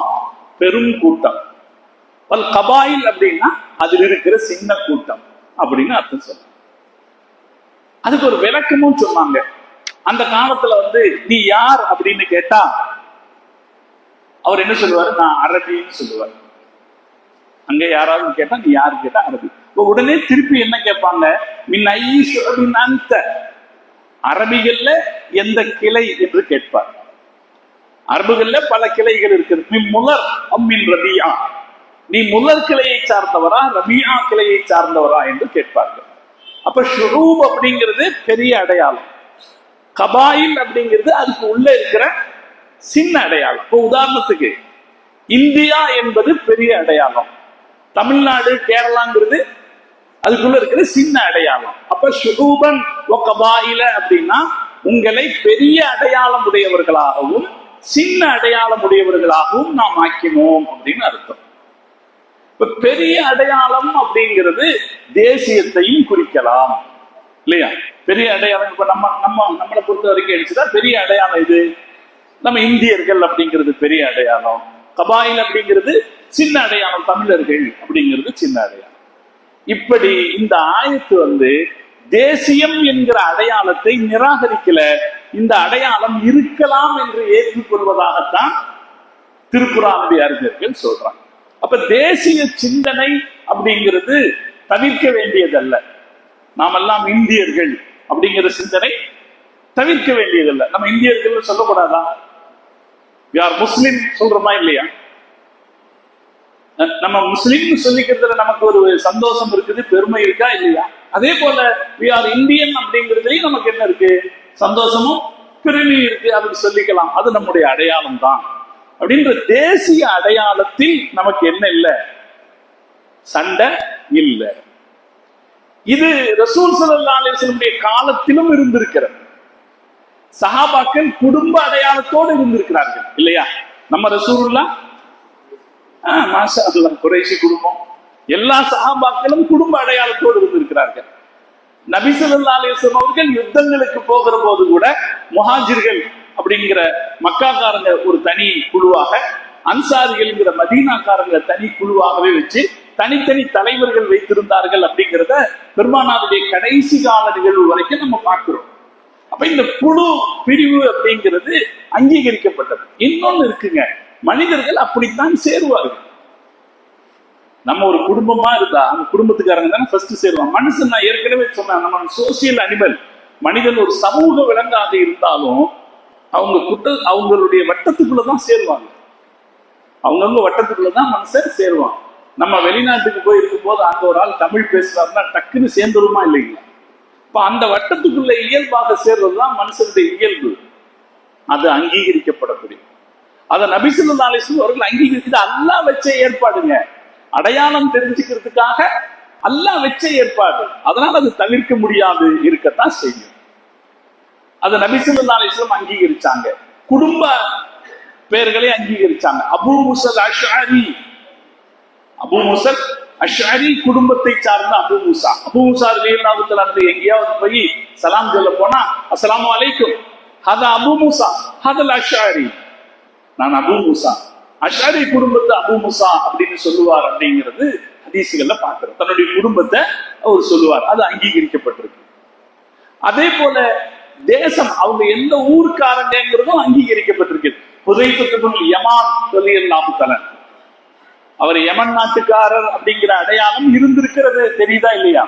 பெரும் கூட்டம், அல் கபாயில் அப்படின்னா அதில் இருக்கிற சின்ன கூட்டம் அப்படின்னு அர்த்தம் சொன்னாங்க. அதுக்கு ஒரு விளக்கமும் சொன்னாங்க. அந்த காலத்துல நீ யார் அப்படின்னு கேட்டா அவர் என்ன சொல்லுவாரு? நான் அரபின்னு சொல்லுவார். அங்க யாராவது கேட்டா நீ யாரு கேட்டா அரபி. உடனே திருப்பி என்ன கேட்பாங்க? அந்த அரபிகள்ல எந்த கிளை என்று கேட்பார். அரபுகள்ல பல கிளைகள் இருக்குது. ரபியா, நீ முதல் கிளையை சார்ந்தவரா ரபியா கிளையை சார்ந்தவரா என்று கேட்பார்கள். அப்ப ஷுரூப் அப்படிங்கிறது பெரிய அடையாளம், கபாயில் அப்படிங்கிறது அதுக்கு உள்ள இருக்கிற சின்ன அடையாளம். இப்போ உதாரணத்துக்கு இந்தியா என்பது பெரிய அடையாளம், தமிழ்நாடு கேரளாங்கிறது அதுக்குள்ள இருக்கிற சின்ன அடையாளம். அப்ப ஷுரூபன் கபாயில அப்படின்னா உங்களை பெரிய அடையாளம் உடையவர்களாகவும் சின்ன அடையாளம் உடையவர்களாகவும் நாம் ஆக்கினோம் அப்படின்னு அர்த்தம். இப்ப பெரிய அடையாளம் அப்படிங்கிறது தேசியத்தையும் குறிக்கலாம் இல்லையா? பெரிய அடையாளம் இப்ப நம்மளை பொறுத்த வரைக்கும் எடுத்துட்டா பெரிய அடையாளம் இது நம்ம இந்தியர்கள் அப்படிங்கிறது பெரிய அடையாளம், கபாயில் அப்படிங்கிறது சின்ன அடையாளம், தமிழர்கள் அப்படிங்கிறது சின்ன அடையாளம். இப்படி இந்த ஆயத்து தேசியம் என்கிற அடையாளத்தை நிராகரிக்கல, இந்த அடையாளம் இருக்கலாம் என்று ஏற்றுக்கொள்வதாகத்தான் திருக்குர்ஆனுடைய அறிஞர்கள் சொல்றாங்க. அப்ப தேசிய சிந்தனை அப்படிங்கிறது தவிர்க்க வேண்டியதல்ல. நாமெல்லாம் இந்தியர்கள் அப்படிங்கிற சிந்தனை தவிர்க்க வேண்டியதல்ல. நம்ம இந்தியர்கள் சொல்லக்கூடாதா? யார் முஸ்லிம் சொல்றோமா இல்லையா? நம்ம முஸ்லிம் சொல்லிக்கிறதுல நமக்கு ஒரு சந்தோஷம் இருக்குது, பெருமை இருக்கா இல்லையா? அதே போல யார் இந்தியன் அப்படிங்கிறதுலயும் நமக்கு என்ன இருக்கு? சந்தோஷமும் பெருமையும் இருக்கு. அதுக்கு சொல்லிக்கலாம், அது நம்முடைய அடையாளம் தான் அப்படின்ற தேசிய அடையாளத்தில் நமக்கு என்ன இல்லை? சண்டை இல்லை. இது ரசூல் ஸல்லல்லாஹு அலைஹி வஸல்லம் காலத்திலும் இருந்திருக்கிறது. சஹாபாக்கள் குடும்ப அடையாளத்தோடு இருந்திருக்கிறார்கள் இல்லையா? நம்ம ரசூலுல்லாஹ் மாஷா அல்லாஹ் குறைஷி குடும்பம், எல்லா சஹாபாக்களும் குடும்ப அடையாளத்தோடு இருந்திருக்கிறார்கள். நபி ஸல்லல்லாஹு அலைஹி வஸல்லம் அவர்கள் யுத்தங்களுக்கு போகிற போது கூட முஹாஜிர்கள் அப்படிங்கிற மக்காக்காரங்க ஒரு தனி குழுவாக, அன்சாரிகள்ங்கிற மதீனாக்காரங்க தனி குழுவாகவே வச்சு தனித்தனி தலைவர்கள் வைத்திருந்தார்கள் அப்படிங்கிறத பெருமானாருடைய கடைசி கால நிகழ்வு வரைக்கும் நம்ம பார்க்கிறோம். அப்ப இந்த குழு பிரிவு அப்படிங்கிறது அங்கீகரிக்கப்பட்டது. இன்னொன்னு இருக்குங்க, மனிதர்கள் அப்படித்தான் சேருவார்கள். நம்ம ஒரு குடும்பமா இருந்தா அந்த குடும்பத்துக்காரங்க தானே ஃபர்ஸ்ட் சேருவாங்க. மனுஷன் நான் ஏற்கனவே சொன்னேன், நம்ம சோசியல் அனிமல். மனிதன் ஒரு சமூக விலங்காக இருந்தாலும் அவங்களுடைய வட்டத்துக்குள்ளதான் சேருவாங்க. அவங்கவுங்க வட்டத்துக்குள்ளதான் மனுஷன் சேருவான். நம்ம வெளிநாட்டுக்கு போய் இருக்கும் போது அங்க ஒரு ஆள் தமிழ் பேசுறாருன்னா டக்குன்னு சேர்ந்துருமா இல்லைங்களா? இப்ப அந்த வட்டத்துக்குள்ள இயல்பாக சேர்றதுதான் மனுஷனுடைய இயல்பு. அது அங்கீகரிக்கப்படக்கூடிய அதை நபி ஸல்லல்லாஹு அலைஹி வஸல்லம் அவர்கள் அங்கீகரிக்கிறது அல்லாஹ் வச்ச ஏற்பாடுங்க. அடையாளம் தெரிஞ்சுக்கிறதுக்காக அல்லாஹ் வச்ச ஏற்பாடு. அதனால அது தவிர்க்க முடியாது, இருக்கத்தான் செய்யும். அதை நபி ஸல்லல்லாஹு அலைஹி வஸல்லம் அங்கீகரிச்சாங்க. குடும்ப பெயர்களை அங்கீகரிச்சாங்க. அபூ மூஸா அஷ்அரி, அபூ மூஸா அஷ்அரி குடும்பத்தை சார்ந்த அபூ மூஸா. அபூ மூஸா ரலியல்லாஹு தஆலா அன்ஹு எங்கேயாவது போய் சலாம் சொல்ல போனா அஸ்ஸலாமு அலைக்கும், ஹதா அபூ மூஸா ஹதல் அஷ்அரி, நான் அபூ மூஸா, அஷ்அரி குடும்பத்தை அபூ மூஸா அப்படின்னு சொல்லுவார். அப்படிங்கிறது ஹதீஸ்கள்ல பார்க்கிறோம். தன்னுடைய குடும்பத்தை அவர் சொல்லுவார். அது அங்கீகரிக்கப்பட்டிருக்கு. அதே போல தேசம், அவங்க எந்த ஊர்க்காரங்கிறதும் அங்கீகரிக்கப்பட்டிருக்கு. ஹுதைஃபா இப்னு யமான் ரலியல்லாஹு தஆலா, அவர் யமன் நாட்டுக்காரர் அப்படிங்கிற அடையாளம் இருந்திருக்கிறது. தெரியுதா இல்லையா?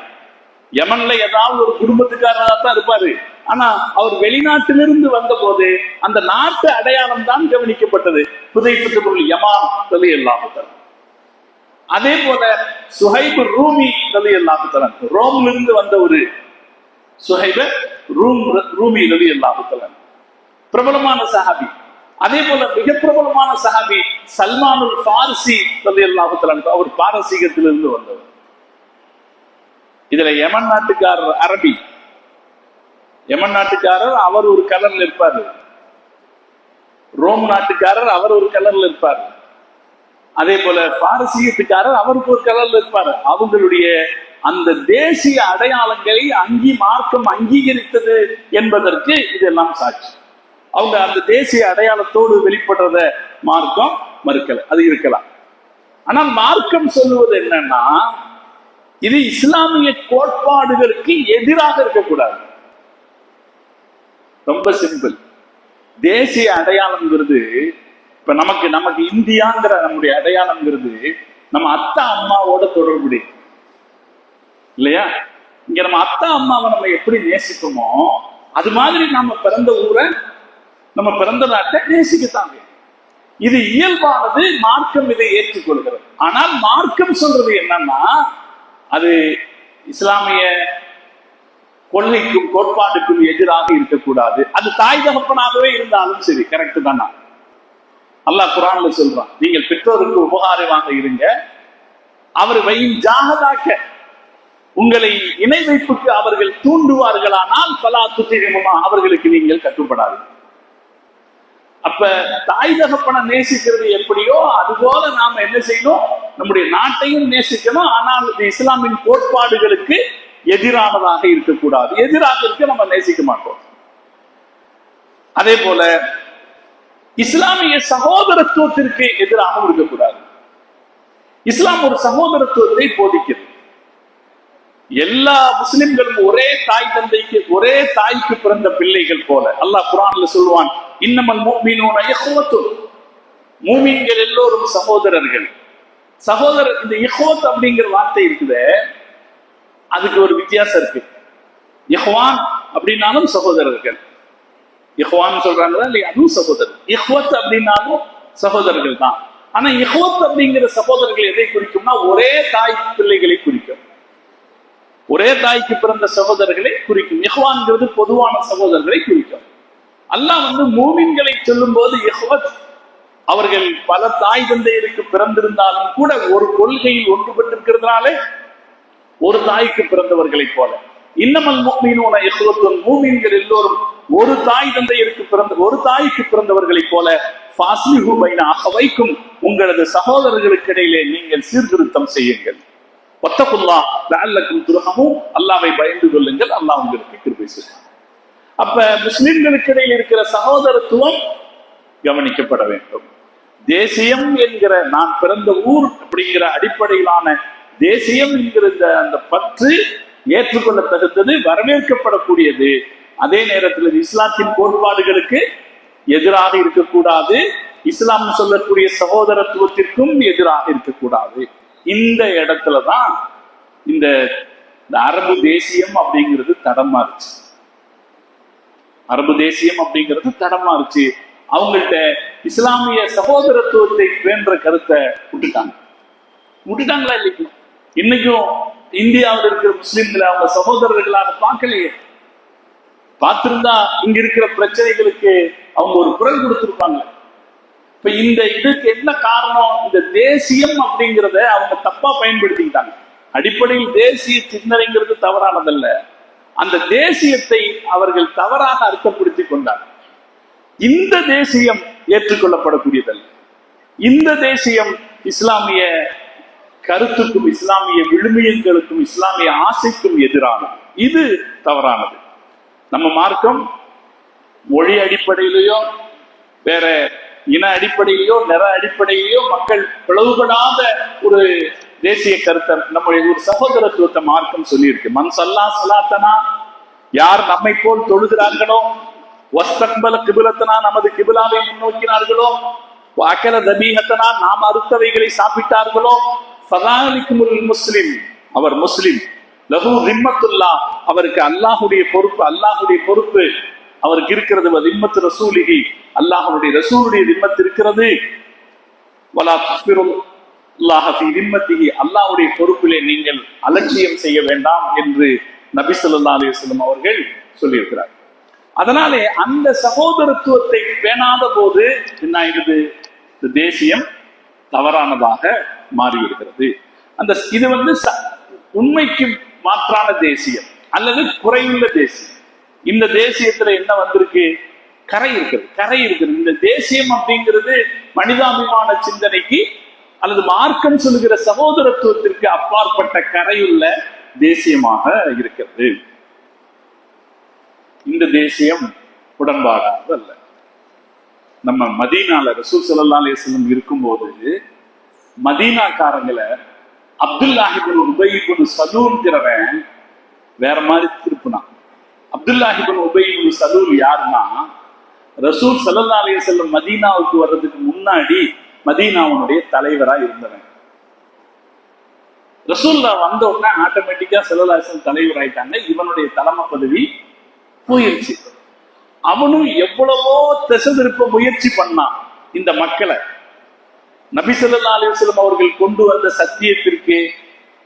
யமன்ல ஏதாவது ஒரு குடும்பத்துக்காரராக தான் இருப்பாரு. ஆனா அவர் வெளிநாட்டிலிருந்து வந்த போது அந்த நாட்டு அடையாளம் தான் கவனிக்கப்பட்டது. ஹுதைஃபா இப்னு யமான் ரலியல்லாஹு தஆலா. அதே போல சுஹைப் ரூமி ரலியல்லாஹு தஆலா, ரோம்ல இருந்து வந்த ஒரு சுஹைப் ரூமி ரலியல்லாஹு தஆலா, பிரபலமான சஹாபி. அதே போல மிக பிரபலமான சஹாபி சல்மானுல் ஃபாரிசி ரலியல்லாஹு தஆலா, அவர் பாரசீகத்திலிருந்து வந்தவர். இதுல யமன் நாட்டுக்காரர் அரபி, யமன் நாட்டுக்காரர் அவர் ஒரு கலர்ல இருப்பாரு, ரோம் நாட்டுக்காரர் அவர் ஒரு கலர்ல இருப்பாரு, அதே போல பாரசீகத்துக்காரர் அவருக்கு ஒரு கலர்ல இருப்பாரு. அவங்களுடைய அந்த தேசிய அடையாளங்களை மார்க்கம் அங்கீகரித்தது என்பதற்கு இதெல்லாம் சாட்சி. அவங்க அந்த தேசிய அடையாளத்தோடு வெளிப்படுறத மார்க்கம் மறுக்கல, அது இருக்கலாம். ஆனால் மார்க்கம் சொல்லுவது என்னன்னா, இது இஸ்லாமிய கோட்பாடுகளுக்கு எதிராக இருக்கக்கூடாது. ரொம்ப சிம்பிள். தேசிய அடையாளம்ங்கிறது இப்ப நமக்கு இந்தியாங்கிற நம்முடைய அடையாளம்ங்கிறது நம்ம அத்தா அம்மாவோட தொடர்புடைய இல்லையா? இங்க நம்ம அத்தா அம்மாவை நம்ம எப்படி நேசிப்போமோ அது மாதிரி நம்ம பிறந்த ஊரை, நம்ம பிறந்த நாட்டை நேசிக்கத்தாங்க. இது இயல்பானது. மார்க்கம் இதை ஏற்றுக்கொள்கிறது. ஆனால் மார்க்கம் சொல்றது என்னன்னா, அது இஸ்லாமிய கொள்கைக்கும் கோட்பாடுக்கும் எதிராக இருக்கக்கூடாது. அது தாய் தகப்பனாகவே இருந்தாலும் சரி. கரெக்ட் தானா? அல்லாஹ் குர்ஆன்ல சொல்றான், நீங்கள் பெற்றோருக்கு உபகாரமாக இருங்க, அவர் வையின் ஜாஹதாக்க, உங்களை இணை வைப்புக்கு அவர்கள் தூண்டுவார்களானால் ஃபலா துதிஹுமா, அவர்களுக்கு நீங்கள் கட்டுப்படாதீர்கள். அப்ப தாய் தகப்பனை நேசிக்கிறது எப்படியோ அதுபோல நாம என்ன செய்யணும், நம்முடைய நாட்டையும் நேசிக்கணும். ஆனால் இது இஸ்லாமின் கோட்பாடுகளுக்கு எதிரானதாக இருக்கக்கூடாது. எதிராக இருக்க நம்ம நேசிக்க மாட்டோம். அதே போல இஸ்லாமிய சகோதரத்துவத்திற்கு எதிராகவும் இருக்கக்கூடாது. இஸ்லாம் ஒரு சகோதரத்துவத்தை போதிக்கிறது. எல்லா முஸ்லிம்களும் ஒரே தாய் தந்தைக்கு, ஒரே தாய்க்கு பிறந்த பிள்ளைகள் போல. அல்லாஹ் குர்ஆன்ல சொல்வான், இன்னமல் முஃமினூன இஹ்வத்துன், மூமின்கள் எல்லோரும் சகோதரர்கள். சகோதரர், இந்த இஹ்வத் அப்படிங்கிற வார்த்தை இருக்குதே, அதுக்கு ஒரு வித்தியாசம் இருக்கு. இஹ்வான் அப்படின்னாலும் சகோதரர்கள், இஹ்வான் சொல்றாங்களா இல்லையா, அதுவும் சகோதரர். இஹ்வத் அப்படின்னாலும் சகோதரர்கள் தான். ஆனா இஹ்வத் அப்படிங்கிற சகோதரர்கள் எதை குறிக்கும்னா, ஒரே தாய் பிள்ளைகளை குறிக்கும், ஒரே தாய்க்கு பிறந்த சகோதரர்களை குறிக்கும். இஹ்வான்ங்கிறது பொதுவான சகோதரர்களை குறிக்கும். அல்லாஹ் மூமின்களை சொல்லும் போது இஹ்வத், அவர்கள் பல தாய் தந்தையருக்கு பிறந்திருந்தாலும் கூட ஒரு கொள்கையில் ஒன்றுபட்டிருக்கிறதுனாலே ஒரு தாய்க்கு பிறந்தவர்களை போல. இன்னமல் முஃமினூன இஹ்வத்துன், மூமின்கள் எல்லோரும் ஒரு தாய் தந்தையருக்கு பிறந்த, ஒரு தாய்க்கு பிறந்தவர்களை போல. ஃபாஸ்லிஹு பைன அஹவைக்கும், உங்களது சகோதரர்களுக்கு இடையிலே நீங்கள் சீர்திருத்தம் செய்யுங்கள். வத்தகுல்லாஹ் லஅல்லக்கும் துர்ஹமூன், அல்லாஹ்வை பயந்து கொள்ளுங்கள், அல்லாஹ் உங்களுக்கு கிருபை செய்வார். அப்ப முஸ்லிம்களுக்கு இடையில் இருக்கிற சகோதரத்துவம் கவனிக்கப்பட வேண்டும். தேசியம் என்கிற, நான் பிறந்த ஊர் அப்படிங்கிற அடிப்படையிலான தேசியம் என்கிற அந்த பற்று ஏற்றுக்கொள்ள தகுந்தது, வரவேற்கப்படக்கூடியது. அதே நேரத்தில் இஸ்லாத்தின் கோட்பாடுகளுக்கு எதிராக இருக்கக்கூடாது, இஸ்லாம் சொல்லக்கூடிய சகோதரத்துவத்திற்கும் எதிராக இருக்கக்கூடாது. இந்த இடத்துலதான் இந்த அரபு தேசியம் அப்படிங்கிறது தடம் மாறுச்சு. அரபு தேசியம் அப்படிங்கிறது தடமாறுச்சு. அவங்கள்ட்ட இஸ்லாமிய சகோதரத்துவத்தை வேண்ட கருத்தை விட்டுட்டாங்களா இல்லைங்களா? இன்னைக்கும் இந்தியாவில் இருக்கிற முஸ்லிம்களை அவங்க சகோதரர்களாக பார்க்கலையே. பார்த்திருந்தா இங்க இருக்கிற பிரச்சனைகளுக்கு அவங்க ஒரு குரல் கொடுத்திருப்பாங்க. இப்ப இதுக்கு என்ன காரணம்? இந்த தேசியம் அப்படிங்கிறத அவங்க தப்பா பயன்படுத்திக்கிட்டாங்க. அடிப்படையில் தேசிய சிந்தனைங்கிறது தவறானதல்ல, அந்த தேசியத்தை அவர்கள் தவறாக அர்த்தப்படுத்திக் கொண்டார். இந்த தேசியம் ஏற்றுக்கொள்ளப்படக்கூடியதல்ல. இந்த தேசியம் இஸ்லாமிய கருத்துக்கும் இஸ்லாமிய விழுமியங்களுக்கும் இஸ்லாமிய ஆசைக்கும் எதிரானது. இது தவறானது. நம்ம மார்க்கம் மொழி அடிப்படையிலேயோ வேற இன அடிப்படையிலேயோ நிற அடிப்படையிலேயோ மக்கள் பிளவுபடாத ஒரு தேசிய கருத்தை, நம்முடைய ஒரு சகோதரத்துவத்தை மார்க்கம் சொல்லியிருக்கு. மன் சல்லா சலாத்தனா, யார் நம்மை போல் தொழுகிறார்களோ, வஸ்தக்பல கிபிலத்தனா, நமது கிபிலாவை முன்னோக்கினார்களோ, அகல தபீஹத்தனா, நாம் அறுத்தவைகளை சாப்பிட்டார்களோ, ஃபதாலிக்கும் முஸ்லிம், அவர் முஸ்லிம், லஹு திம்மத்துல்லா, அவருக்கு அல்லாஹுடைய பொறுப்பு அவருக்கு இருக்கிறது. திம்மத்து ரசூலிஹி, அல்லாஹ்வுடைய ரசூலுடைய திம்மத் இருக்கிறது. வலா துஸ்பிருல்லாஹ ஃபீ திம்மத்திஹி, அல்லாஹ்வுடைய பொறுப்பிலே நீங்கள் அலட்சியம் செய்ய வேண்டாம் என்று நபி ஸல்லல்லாஹு அலைஹி வஸல்லம் அவர்கள் சொல்லியிருக்கிறார். அதனாலே அந்த சகோதரத்துவத்தை பேணாத போது என்ன ஆயிடுது? இந்த தேசியம் தவறானதாக மாறியிருக்கிறது. இது உண்மைக்கு மாற்றான தேசியம் அல்லது குறையுள்ள தேசியம். இந்த தேசியத்துல என்ன வந்திருக்கு? கரை இருக்கிறது. இந்த தேசியம் அப்படிங்கிறது மனிதாபிமான சிந்தனைக்கு அல்லது மார்க்கம் சொல்லுகிற சகோதரத்துவத்திற்கு அப்பாற்பட்ட கரையுள்ள தேசியமாக இருக்கிறது. இந்த தேசியம் உடன்பாடாக அல்ல. நம்ம மதீனால ரசூல் ஸல்லல்லாஹு அலைஹி வஸல்லம் இருக்கும்போது மதீனாக்காரங்களை அப்துல்லாஹ் இப்னு உபய் இப்னு சலூல்ங்கிறவன் வேற மாதிரி திருப்பினான். அப்துல்லாஹ் இப்னு உபய் இப்னு சலூல் யாருன்னா, ரசூல் ஸல்லல்லாஹு அலைஹி வஸல்லம் மதீனாவுக்கு வர்றதுக்கு முன்னாடி மதீனாவுடைய தலைவரா இருந்தவன். ரசூல்லா வந்த உடனே ஆட்டோமேட்டிக்கா ஸல்லல்லாஹு அலைஹி வஸல்லம் தலைவர் ஆயிட்டாங்க. இவனுடைய தலைமை பதவி போயிருச்சு. அவனும் எவ்வளவோ திசை திருப்ப முயற்சி பண்ணான் இந்த மக்களை. நபி ஸல்லல்லாஹு அலைஹி வஸல்லம் அவர்கள் கொண்டு வந்த சத்தியத்திற்கு,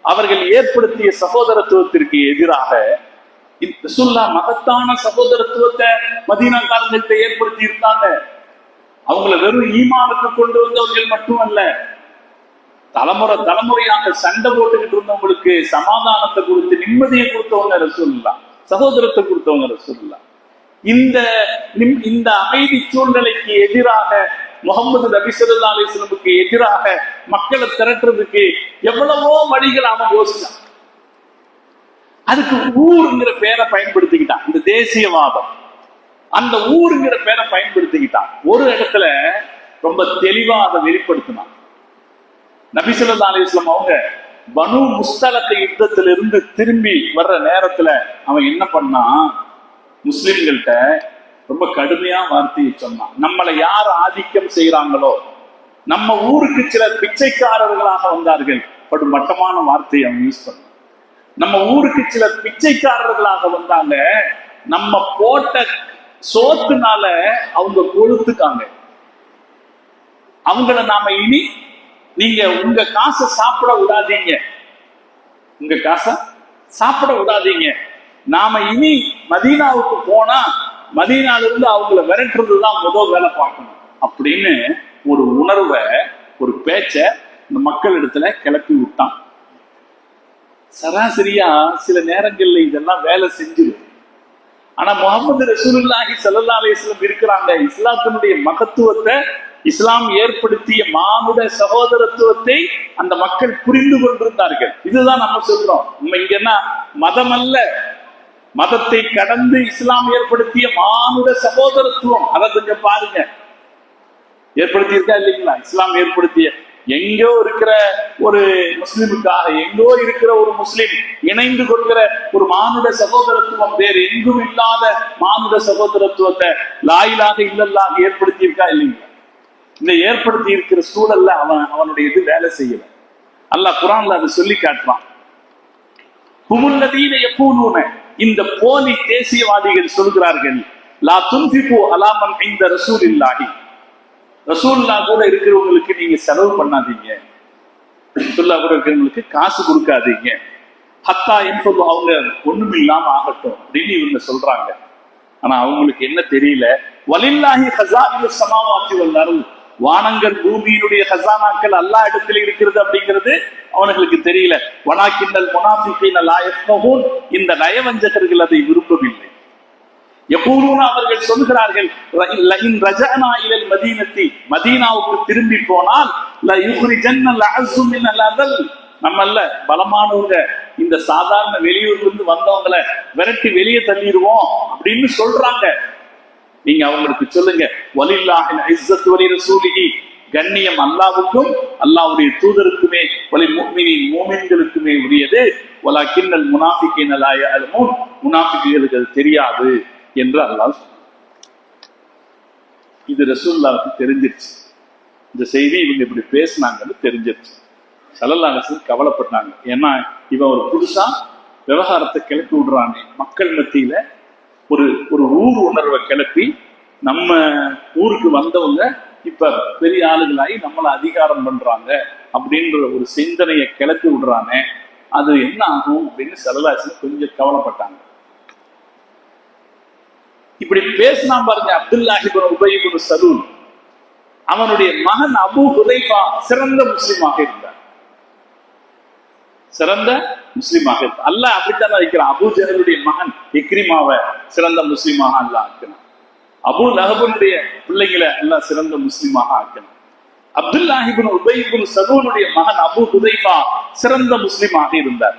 அவர்கள் ஏற்படுத்திய சகோதரத்துவத்திற்கு எதிராக ரசூலுல்லா மகத்தான சகோதரத்துவத்தை மதீனாக்காரர்கள்ட்ட ஏற்படுத்தி இருந்தாங்க. அவங்கள வெறும் ஈமானுக்கு கொண்டு வந்தவர்கள் மட்டுமல்ல, தலைமுறையாக சண்டை போட்டுக்கிட்டு இருந்தவங்களுக்கு சமாதானத்தை கொடுத்து நிம்மதியை கொடுத்தவங்க ரசூலுல்லா, சகோதரத்தை கொடுத்தவங்க ரசூலுல்லா. இந்த அமைதி சூழ்நிலைக்கு எதிராக முகமது நபி ஸல்லல்லாஹு அலைஹி வஸல்லமுக்கு எதிராக மக்களை திரட்டுறதுக்கு எவ்வளவோ வழிகள் அவன் யோசிச்சான். அதுக்கு ஊருங்கிற பேரை பயன்படுத்திக்கிட்டான். இந்த தேசியவாதம் அந்த ஊருங்கிற பேரை பயன்படுத்திக்கிட்டான். ஒரு இடத்துல ரொம்ப தெளிவா அதை வெளிப்படுத்தினான். நபி ஸல்லல்லாஹு அலைஹி வஸல்லம் அவங்க பனு முஸ்தலக் யுத்தத்திலிருந்து திரும்பி வர்ற நேரத்துல அவன் என்ன பண்ணான்? முஸ்லிம்கள்ட்ட ரொம்ப கடுமையா வார்த்தையை சொன்னான். நம்மளை யார் ஆதிக்கம் செய்யறாங்களோ, நம்ம ஊருக்கு சிலர் பிச்சைக்காரர்களாக வந்தார்கள், பட் மட்டமான வார்த்தையை அவன் யூஸ் பண்ண. நம்ம ஊருக்கு சிலர் பிச்சைக்காரர்களாக வந்தாங்க, நம்ம போட்ட சோத்துனால அவங்க கொழுத்துக்காங்க. அவங்கள நாம இனி நீங்க உங்க காசை சாப்பிட விடாதீங்க, நாம இனி மதீனாவுக்கு போனா மதீனால இருந்து அவங்கள விரட்டுறதுதான் முதல் வேலை பார்க்கணும் அப்படின்னு ஒரு உணர்வை, ஒரு பேச்ச இந்த மக்கள் இடத்துல கிளப்பி விட்டான். சராசரியா சில நேரங்கள்ல இதெல்லாம் வேலை செஞ்சிடும். ஆனா முஹம்மது ரசூலுல்லாஹி ஸல்லல்லாஹு அலைஹி வஸல்லம் இருக்கிறாங்க. இஸ்லாத்தினுடைய மகத்துவத்தை, இஸ்லாம் ஏற்படுத்திய மானுட சகோதரத்துவத்தை அந்த மக்கள் புரிந்து கொண்டிருந்தார்கள். இதுதான் நம்ம சொல்றோம். நம்ம இங்க என்ன மதம் அல்ல, மதத்தை கடந்து இஸ்லாம் ஏற்படுத்திய மானுட சகோதரத்துவம். அதை கொஞ்சம் பாருங்க, ஏற்படுத்தி இருக்கா இல்லைங்களா? இஸ்லாம் ஏற்படுத்திய எங்கோ இருக்கிற ஒரு முஸ்லிமுக்காக எங்கோ இருக்கிற ஒரு முஸ்லிம் இணைந்து கொள்கிற ஒரு மானுட சகோதரத்துவம், வேறு எங்கும் இல்லாத மானுட சகோதரத்துவத்தை லா இலாஹ இல்லல்லாஹ் ஏற்படுத்தி இருக்கா இல்லைங்களா? இந்த ஏற்படுத்தி இருக்கிற சூழல்ல அவனுடைய இது வேலை செய்யல. அல்லாஹ் குர்ஆன்ல அதை சொல்லி காட்டுறான். ஹுமுல்லதீன யகூலூன, இந்த போலி தேசியவாதிகள் சொல்கிறார்கள், லா துன்ஃபிகு அலா மன் இன்த ரசூலில்லாஹி, ரசூலுல்லாஹ் கூட இருக்கிறவங்களுக்கு நீங்க செலவு பண்ணாதீங்க, ரசூலுல்லாஹ் கூட இருக்கிறவங்களுக்கு காசு கொடுக்காதீங்க, ஹத்தா என்பது அவங்க ஒண்ணுமில்லாம ஆகட்டும் அப்படின்னு இவங்க சொல்றாங்க. ஆனா அவங்களுக்கு என்ன தெரியல, வலில்லாஹி ஹஸாயினு ஸமாவாத்தி வல் அர்த், வானங்கள் பூமியினுடைய ஹஸானாக்கள் அல்லாஹ் இடத்துல இருக்கிறது அப்படிங்கிறது அவர்களுக்கு தெரியல. வலாக்கின்னல் முனாஃபிகீன லா யஃப்கஹூன், இந்த நயவஞ்சகர்கள் அதை விரும்பவில்லை. யகூலூன, அவர்கள் சொல்கிறார்கள், லஇன் ரஜஅனா இலல் மதீனத்தி, மதீனாவுக்கு திரும்பி போனால் ல யுக்ரிஜன்னல் அஸு மினல் அதல், நம்மல்ல பலமானவங்க இந்த சாதாரண வெளியூர்ல இருந்து வந்தவங்களை விரட்டி வெளியே தள்ளிடுவோம் அப்படின்னு சொல்றாங்க. நீங்க அவங்களுக்கு சொல்லுங்க, வலில்லாஹில் இஸ்ஸத்து வலி ரசூலிஹி, கண்ணியம் அல்லாஹ்வுக்கும் அல்லாஹ்வுடைய தூதருக்குமே, வலில் முஃமினீன் மூமின்களுக்குமே உரியது, வலாக்கின்னல் முனாஃபிகீன லா யஅலமூன், முனாஃபிக்குகளுக்கு அது தெரியாது என்று அல்லாஹ் சொன்னார். இது ரசூலுல்லாஹ்வுக்கு தெரிஞ்சிருச்சு, இந்த செய்தி இவங்க இப்படி பேசினாங்கன்னு தெரிஞ்சிருச்சு. ஸல்லல்லாஹு அலைஹி வஸல்லம் கவலைப்பட்டாங்க. ஏன்னா இவன் ஒரு புதுசா விவகாரத்தை கிளப்பி விடுறானே, மக்கள் மத்தியில ஒரு ஒரு ஊர் உணர்வை கிளப்பி, நம்ம ஊருக்கு வந்தவங்க இப்ப பெரிய ஆளுகளாகி நம்மளை அதிகாரம் பண்றாங்க அப்படின்ற ஒரு சிந்தனையை கிளப்பி விடுறானே, அது என்ன ஆகும் அப்படின்னு ஸல்லல்லாஹு அலைஹி வஸல்லம் கொஞ்சம் கவலைப்பட்டாங்க. இப்படி பேசினா பாருங்க, அப்துல்லாஹ் இப்னு உபை இப்னு சலூல், அவனுடைய மகன் அபூ ஹுதைஃபா சிறந்த முஸ்லிமாக இருந்தார், சிறந்த முஸ்லிமாக இருந்தார். அல்லாஹ் அப்படித்தான் வைக்கிறான். அபூ ஜஹலுடைய மகன் இக்ரிமாவை சிறந்த முஸ்லிமாக அல்லாஹ் ஆக்கணும். அபூ லஹபுடைய பிள்ளைகளை அல்லாஹ் சிறந்த முஸ்லிமாக ஆக்கணும். அப்துல்லாஹ் இப்னு உபை இப்னு சலூலுடைய மகன் அபூ ஹுதைஃபா சிறந்த முஸ்லிமாக இருந்தார்.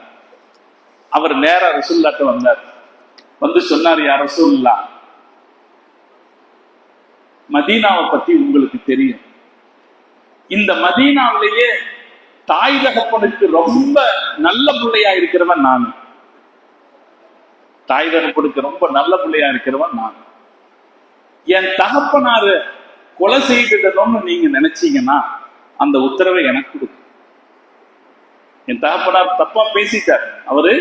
அவர் நேரா ரசூலுல்லாஹ்ட்ட வந்தார். வந்து சொன்னார், யா ரசூலுல்லாஹ், மதீனாவை பத்தி உங்களுக்கு தெரியும், இந்த மதீனாவிலேயே தாய் தகப்பனுக்கு ரொம்ப நல்ல பிள்ளையா இருக்கிறவன் நான், தாய் தகப்பனுக்கு ரொம்ப நல்ல பிள்ளையா இருக்கிறவன் நான். என் தகப்பனாரு கொலை செய்திடணும்னு நீங்க நினைச்சீங்கன்னா அந்த உத்தரவை எனக்கு கொடுக்கும். என் தகப்பனார் தப்பா பேசிட்டார், அவரு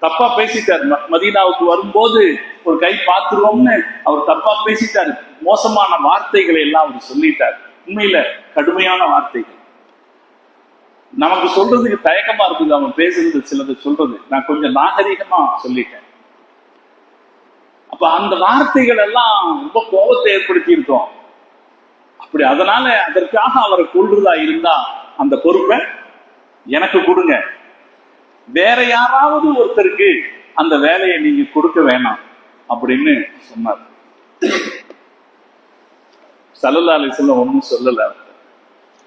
தப்பா பேசிட்டார். மதீனாவுக்கு வரும்போது ஒரு கை பார்த்துருவோம்னு அவர் தப்பா பேசிட்டாரு. மோசமான வார்த்தைகளை எல்லாம் அவர் சொல்லிட்டார். உண்மையில கடுமையான வார்த்தைகள். நமக்கு சொல்றதுக்கு தயக்கமா இருக்குது அவன் பேசுறது, சிலது சொல்றது. நான் கொஞ்சம் நாகரிகமா சொல்லிட்டேன். அப்ப அந்த வார்த்தைகள் எல்லாம் ரொம்ப கோபத்தை ஏற்படுத்தி இருக்கோம். அப்படி அதனால அதற்காக அவரை கொள்றதா இருந்தா அந்த பொறுப்பை எனக்கு கொடுங்க, வேற யாராவது ஒருத்தருக்கு அந்த வேலையை நீங்க கொடுக்க வேணாம் அப்படின்னு சொன்னார். ஸல்லல்லாஹு அலைஹி வஸல்லம் ஒன்றும் சொல்லல,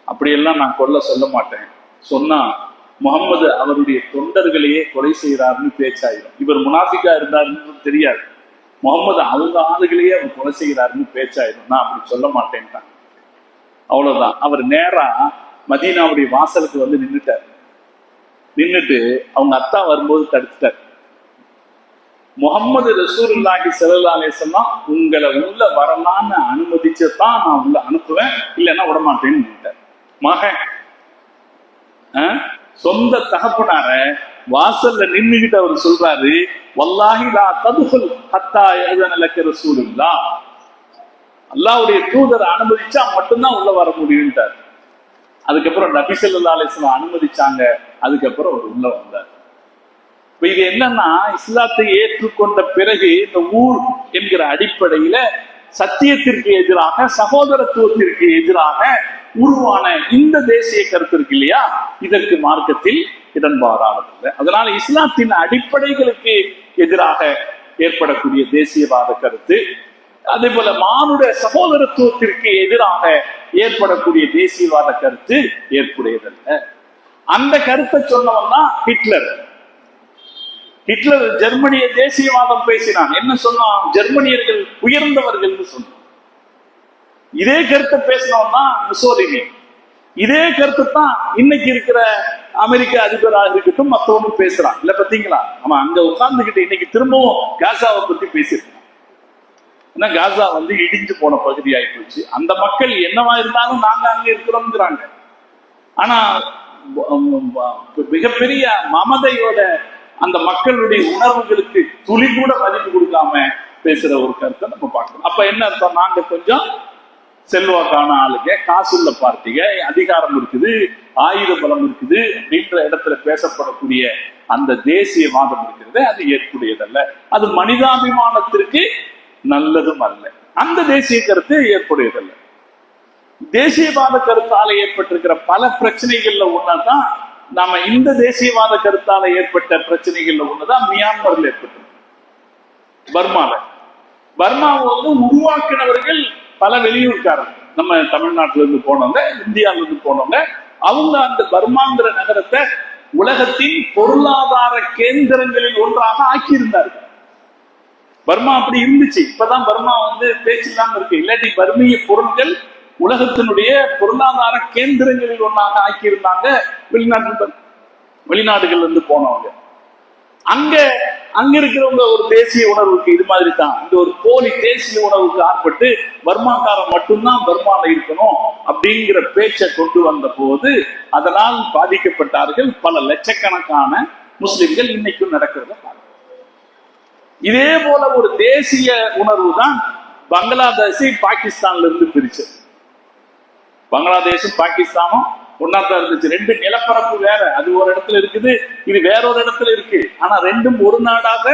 அப்படியெல்லாம் நான் கொல்ல சொல்ல மாட்டேன், சொன்னா முகம்மது அவருடைய தொண்டர்களையே கொலை செய்கிறாருன்னு பேச்சாயிரும். இவர் முனாஃபிக்கா இருந்தாருன்னு தெரியாது, முகம்மது அவங்க ஆளுகளையே அவர் கொலை செய்கிறாருன்னு பேச்சாயிரும். நான் அப்படி சொல்ல மாட்டேன்ட்டான். அவ்வளவுதான். அவர் நேரா மதீனாவுடைய வாசலுக்கு வந்து நின்றுட்டார். நின்றுட்டு அவங்க அத்தா வரும்போது தடுத்துட்டார். முகம்மது ரசூலுல்லாஹி ஸல்லல்லாஹு அலைஹி வஸல்லம் உங்களை உள்ள வரலான்னு அனுமதிச்சதான் நான் உள்ள அனுப்புவேன், இல்லைன்னா விடமாட்டேன்னு நின்றுட்டார். மகன் சொந்த தகப்பனார வாசல்ல நின்றுகிட்டு அவர் சொல்றாரு, வல்லாஹி லா ததுகுல் ஹத்தா யஅதன லக ரசூலுல்லாஹ், அல்லாஹ்வுடைய தூதர் அனுமதிச்சா மட்டும்தான் உள்ள வர முடியும்ட்டார். அதுக்கப்புறம் நபி ஸல்லல்லாஹு அலைஹி வஸல்லம் அனுமதிச்சாங்க, அதுக்கப்புறம் அவர் உள்ள வந்தார். இப்ப இது என்னன்னா, இஸ்லாத்தை ஏற்றுக்கொண்ட பிறகு இந்த ஊர் என்கிற அடிப்படையில சத்தியத்திற்கு எதிராக, சகோதரத்துவத்திற்கு எதிராக உருவான இந்த தேசிய கருத்து இருக்கு இல்லையா, இதற்கு மார்க்கத்தில் இடன்பாடானதில்லை. அதனால இஸ்லாத்தின் அடிப்படைகளுக்கு எதிராக ஏற்படக்கூடிய தேசியவாத கருத்து, அதே போல மானுட சகோதரத்துவத்திற்கு எதிராக ஏற்படக்கூடிய தேசியவாத கருத்து ஏற்புடையதல்ல. அந்த கருத்தை சொன்னவன் தான் ஹிட்லர். ஹிட்லர் ஜெர்மனிய தேசியவாதம் பேசினான். என்ன சொன்னான்? ஜெர்மனியர்கள் உயர்ந்தவர்கள் சொன்னான். இதே கருத்தை பேசினவன் தான் முசோலினி. இதே கருத்து தான் இன்னைக்கு இருக்கிற அமெரிக்க அதிபராக இருக்கட்டும் மற்றவனும் பேசுறான். இல்ல பாத்தீங்களா, அவன் அங்க உட்கார்ந்துகிட்டு இன்னைக்கு திரும்பவும் காசாவை பத்தி பேசியிருக்கான். ஏன்னா காசா வந்து இடிஞ்சு போன பகுதி ஆகி போச்சு. அந்த மக்கள் என்னவா இருந்தாலும் நாங்க அங்க இருக்கிறோம்ங்கிறாங்க. ஆனா மிகப்பெரிய மமதையோட அந்த மக்களுடைய உணர்வுகளுக்கு துளி கூட மதிப்பு கொடுக்காம பேசுற ஒரு கருத்தை நம்ம பார்க்கணும். அப்ப என்ன அர்த்தம்? நாங்க கொஞ்சம் செல்வாக்கான ஆளுங்க, காசுள்ள பார்ட்டிக, அதிகாரம் இருக்குது, ஆயுத பலம் இருக்குது அப்படின்ற இடத்துல பேசப்படக்கூடிய அந்த தேசியவாதம் இருக்கிறது, அது ஏற்புடையதல்ல, அது மனிதாபிமானத்திற்கு நல்லதும் அல்ல. அந்த தேசிய கருத்து ஏற்புடையதல்ல. தேசியவாத கருத்தால ஏற்பட்டிருக்கிற பல பிரச்சனைகள்ல ஒன்னாதான் நாம இந்த தேசியவாத கருத்தால ஏற்பட்ட பிரச்சனைகள்ல ஒண்ணுதான் மியான்மர்ல ஏற்பட்டது. பர்மாவை உருவாக்கினவர்கள் பல வெளியூர்காரர்கள், நம்ம தமிழ்நாட்டில இருந்து போனவங்க, இந்தியாவில இருந்து போனவங்க. அவங்க அந்த பர்மாங்கிற நகரத்தை உலகத்தின் பொருளாதார கேந்திரங்களில் ஒன்றாக ஆக்கியிருந்தார்கள். பர்மா அப்படி இருந்துச்சு. இப்பதான் பர்மா பேச்சு இல்லாம இருக்கு. இல்லாட்டி பர்மிய பொருட்கள் உலகத்தினுடைய பொருளாதார கேந்திரங்களில் ஒன்றாக ஆக்கியிருந்தாங்க வெளிநாடுகள்ல இருந்து போனவங்க. அங்க இருக்கிறவங்க ஒரு தேசிய உணர்வுக்கு இது மாதிரி தான், இந்த ஒரு போலி தேசிய உணர்வுக்கு ஆட்பட்டு பர்மாக்காரன் மட்டும்தான் பர்மால இருக்கணும் அப்படிங்கிற பேச்சை கொண்டு வந்த போது அதனால் பாதிக்கப்பட்டார்கள் பல லட்சக்கணக்கான முஸ்லிம்கள். இன்னைக்கும் நடக்கிறத பார்க்க. இதே போல ஒரு தேசிய உணர்வு தான் பங்களாதேஷை பாகிஸ்தான்ல இருந்து பிரிச்சது. பங்களாதேஷும் பாகிஸ்தானும் ஒன்னாத்தான் இருந்துச்சு. ரெண்டு நிலப்பரப்பு வேற, அது ஒரு இடத்துல இருக்குது, இது வேற ஒரு இடத்துல இருக்கு. ஆனா ரெண்டும் ஒரு நாடாக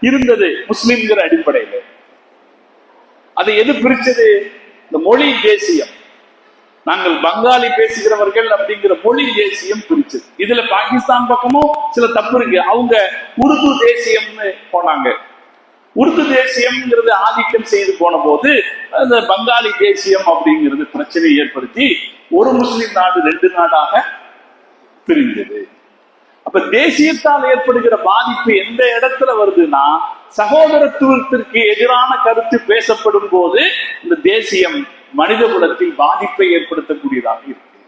இருந்தது முஸ்லிம்ங்கிற அடிப்படையில. அதை எது பிரிச்சது? இந்த மொழி தேசியம். நாங்கள் பங்காளி பேசுகிறவர்கள் அப்படிங்கிற மொழி தேசியம் பிரிச்சது. இதுல பாகிஸ்தான் பக்கமும் சில தப்பு இருக்கு. அவங்க உருது தேசியம்னு போனாங்க. உருது தேசியம்ங்கிறது ஆதிக்கம் செய்து போன போது அந்த பங்காளி தேசியம் அப்படிங்கிறது பிரச்சனை ஏற்படுத்தி ஒரு முஸ்லிம் நாடு ரெண்டு நாடாக பிரிந்தது. அப்ப தேசியத்தால் ஏற்படுகிற பாதிப்பு எந்த இடத்துல வருதுன்னா, சகோதரத்துவத்திற்கு எதிரான கருத்து பேசப்படும் போது இந்த தேசியம் மனித குலத்தில் பாதிப்பை ஏற்படுத்தக்கூடியதாக இருக்கு.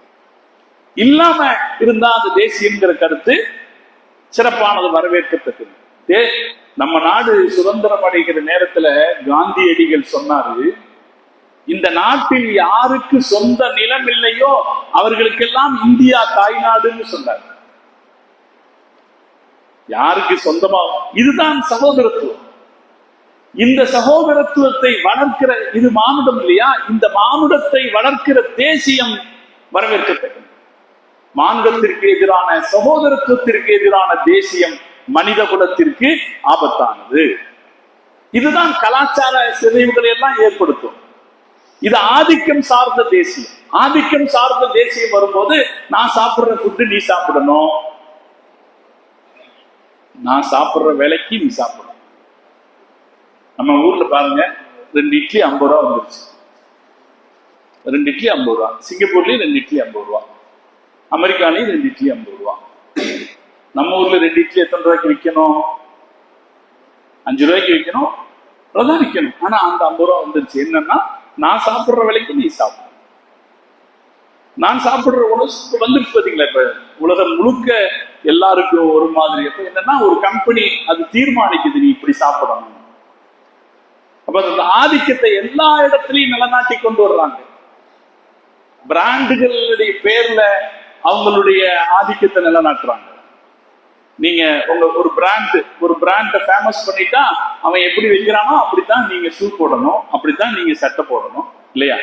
இல்லாம இருந்தா அந்த தேசியங்கிற கருத்து சிறப்பானது, வரவேற்கத்தக்கது. நம்ம நாடு சுதந்திரம் அடைகிற நேரத்துல காந்தியடிகள் சொன்னாரு, இந்த நாட்டில் யாருக்கு சொந்த நிலம் இல்லையோ அவர்களுக்கெல்லாம் இந்தியா தாய்நாடுன்னு சொன்னார். யாருக்கு சொந்தமா, இதுதான் சகோதரத்துவம். இந்த சகோதரத்துவத்தை வளர்க்கிற, இது மானுடம் இல்லையா, இந்த மானுடத்தை வளர்க்கிற தேசியம் வரவேற்கத்தக்கது. மானுடத்திற்கு எதிரான, சகோதரத்துவத்திற்கு எதிரான தேசியம் மனித குலத்திற்கு ஆபத்தானது. இதுதான் கலாச்சார சிதைவுகளை எல்லாம் ஏற்படுத்தும். இது ஆதிக்கம் சார்ந்த தேசியம். ஆதிக்கம் சார்ந்த தேசியம் வரும்போது நான் சாப்பிடுற ஃபுட்டு நீ சாப்பிடணும், நான் சாப்பிடுற வேலைக்கு நீ சாப்பிடணும். நம்ம ஊர்ல பாருங்க, 2 இட்லி 50 ரூபா வந்துருச்சு. 2 இட்லி 50 ரூபா. சிங்கப்பூர்லயும் 2 இட்லி 50 ரூபா. அமெரிக்காலையும் 2 இட்லி 50 ரூபா. நம்ம ஊர்ல 2 இட்லி எத்தனை ரூபாய்க்கு விற்கணும்? 5 ரூபாய்க்கு விற்கணும், அவ்வளவுதான் விற்கணும். ஆனா அந்த 50 ரூபா வந்துருச்சு. என்னன்னா, நான் சாப்பிடுற வேலைக்கு நீ சாப்பிட, நான் சாப்பிடுற உணவு வந்துருச்சு. பாத்தீங்களா, இப்ப உலகம் முழுக்க எல்லாருக்கும் ஒரு மாதிரி. அப்ப என்னன்னா, ஒரு கம்பெனி அது தீர்மானிக்குது நீ இப்படி சாப்பிடணும். அப்ப அந்த ஆதிக்கத்தை எல்லா இடத்துலயும் நிலநாட்டி கொண்டு வர்றாங்க. பிராண்டுகளுடைய பேர்ல அவங்களுடைய ஆதிக்கத்தை நிலநாட்டுறாங்க. நீங்க ஒரு பிராண்ட ஃபேமஸ் பண்ணிட்டா அவன் எப்படி வைக்கிறானோ அப்படித்தான் நீங்க ஷூ போடணும், அப்படித்தான் நீங்க சட்டை போடணும், இல்லையா?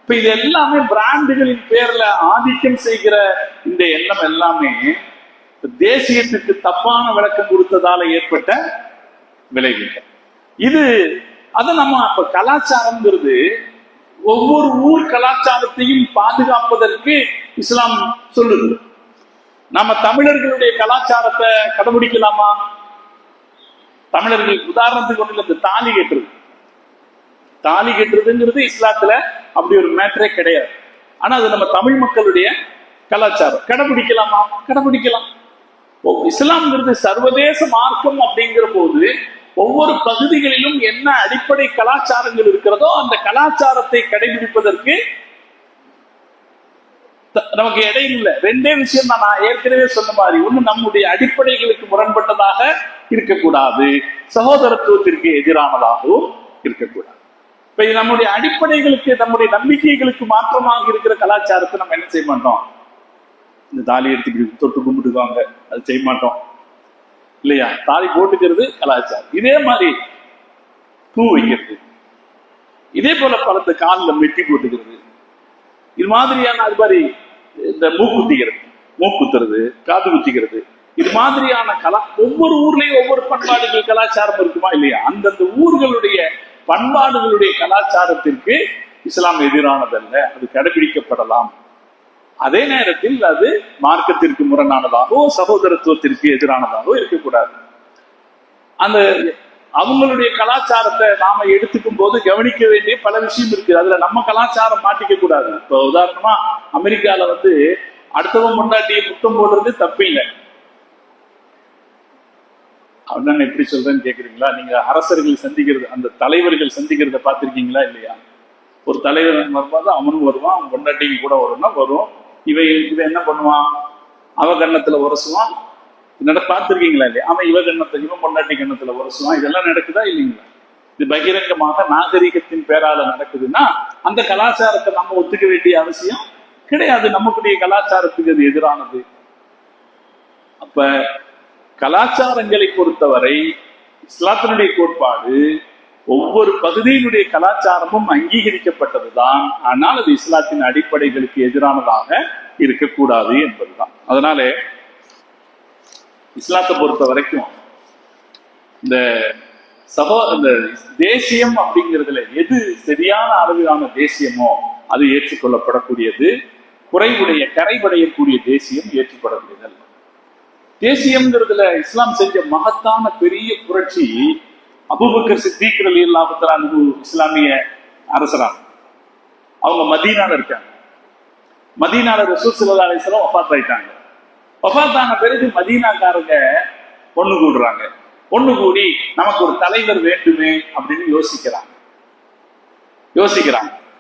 இப்ப இது எல்லாமே பிராண்டுகளின் பேர்ல ஆதிக்கம் செய்கிற இந்த எண்ணம் எல்லாமே தேசியத்துக்கு தப்பான விளக்கம் கொடுத்ததால ஏற்பட்ட விளைவுகள். இது அதை நம்ம இப்ப கலாச்சாரம்ங்கிறது ஒவ்வொரு ஊர் கலாச்சாரத்தையும் பாதுகாப்பதற்கு இஸ்லாம் சொல்லுது. நம்ம தமிழர்களுடைய கலாச்சாரத்தை கடைபிடிக்கலாமா? தமிழர்கள் உதாரணத்துக்கு ஒண்ணு, இந்த தாலி கட்டுறது. தாலி கட்டுறதுங்கிறது இஸ்லாத்துல அப்படி ஒரு மேட்டரே கிடையாது. ஆனா அது நம்ம தமிழ் மக்களுடைய கலாச்சாரம். கடைபிடிக்கலாமா? கடைபிடிக்கலாம். இஸ்லாம்ங்கிறது சர்வதேச மார்க்கம் அப்படிங்கிற போது ஒவ்வொரு பகுதிகளிலும் என்ன அடிப்படை கலாச்சாரங்கள் இருக்கிறதோ அந்த கலாச்சாரத்தை கடைபிடிப்பதற்கு நமக்கு இடையில் இல்லை. 2 விஷயம் தான் நான் ஏற்கனவே சொன்ன மாதிரி. ஒண்ணு, நம்முடைய அடிப்படைகளுக்கு முரண்பட்டதாக இருக்கக்கூடாது, சகோதரத்துவத்திற்கு எதிரானதாகவும் இருக்கக்கூடாது. இப்ப நம்முடைய அடிப்படைகளுக்கு, நம்முடைய நம்பிக்கைகளுக்கு மாற்றமாக இருக்கிற கலாச்சாரத்தை நம்ம என்ன செய்ய மாட்டோம்? இந்த தாலி எடுத்துக்கிட்டு தொட்டு கும்பிட்டுக்குவாங்க, அது செய்ய மாட்டோம், இல்லையா? தாலி போட்டுக்கிறது கலாச்சாரம். இதே மாதிரி பூ வைக்கிறது, இதே போல பழத்தை காலில் மெட்டி போட்டுக்கிறது, இது மாதிரியான அது மாதிரி இந்த மூக்குத்துறது, காது குத்திக்கிறது, இது மாதிரியான ஒவ்வொரு ஊர்லயும் ஒவ்வொரு பண்பாடுகள் கலாச்சாரம் இருக்குமா இல்லையா? அந்தந்த ஊர்களுடைய பண்பாடுகளுடைய கலாச்சாரத்திற்கு இஸ்லாம் எதிரானதல்ல, அது கடைபிடிக்கப்படலாம். அதே நேரத்தில் அது மார்க்கத்திற்கு முரணானதாகவோ சகோதரத்துவத்திற்கு எதிரானதாகவோ இருக்கக்கூடாது. அந்த அவங்களுடைய கலாச்சாரத்தை நாம எடுத்துக்கும் போது கவனிக்க வேண்டிய பல விஷயம் இருக்கு. அதுல நம்ம கலாச்சாரம் மாட்டிக்க கூடாது. இப்போ உதாரணமா அமெரிக்கால அடுத்தவன் முன்னாடியே முத்தம் போடுறது தப்பில்லை. அவன் எப்படி சொல்றேன்னு கேக்குறீங்களா? நீங்க அரசர்கள் சந்திக்கிறது, அந்த தலைவர்கள் சந்திக்கிறத பார்த்திருக்கீங்களா இல்லையா? ஒரு தலைவர் வரும்போது அவனும் வருவான், அவன் பொண்டாட்டிக்கு கூட வரும்னா வரும். இவன் என்ன பண்ணுவான்? அவ கண்ணத்துல உரசுவான். பார்த்திருக்கீங்களா இல்லையா? அவன் இவன் பொண்டாட்டி கண்ணத்துல உரசுவான். இதெல்லாம் நடக்குதா இல்லைங்களா? இது பகிரங்கமாக நாகரிகத்தின் பேரால நடக்குதுன்னா அந்த கலாச்சாரத்தை நம்ம ஒத்துக்க வேண்டிய அவசியம் கிடையாது. நமக்குடைய கலாச்சாரத்துக்கு அது எதிரானது. அப்ப கலாச்சாரங்களை பொறுத்தவரை இஸ்லாத்தினுடைய கோட்பாடு ஒவ்வொரு பகுதியினுடைய கலாச்சாரமும் அங்கீகரிக்கப்பட்டதுதான். ஆனால் அது இஸ்லாத்தின் அடிப்படைகளுக்கு எதிரானதாக இருக்கக்கூடாது என்பதுதான். அதனால இஸ்லாத்தை பொறுத்த வரைக்கும் இந்த தேசியம் அப்படிங்கிறதுல எது சரியான அளவிலான தேசியமோ அது ஏற்றுக்கொள்ளப்படக்கூடியது. குறைவுடைய கரைபடையக்கூடிய தேசியம் ஏற்றுக்கொள்ளக்கூடியதல்ல. தேசியம்ங்கிறதுல இஸ்லாம் செஞ்ச மகத்தான பெரிய புரட்சி அபூபக்கர் சித்திக் ரலியல்லாஹு தஆலா அன்ஹு இஸ்லாமிய அரசராங்க. அவங்க மதீனால இருக்காங்க. மதீனால ரசூல் ஸல்லல்லாஹு அலைஹி வஸல்லம் வஃபாத் ஆயிட்டாங்க. வஃபாத் ஆன பிறகு மதீனாக்காரங்க ஒண்ணு கூடுறாங்க. ஒண்ணு கூடி நமக்கு ஒரு தலைவர் வேண்டுமே அப்படின்னு யோசிக்கிறாங்க.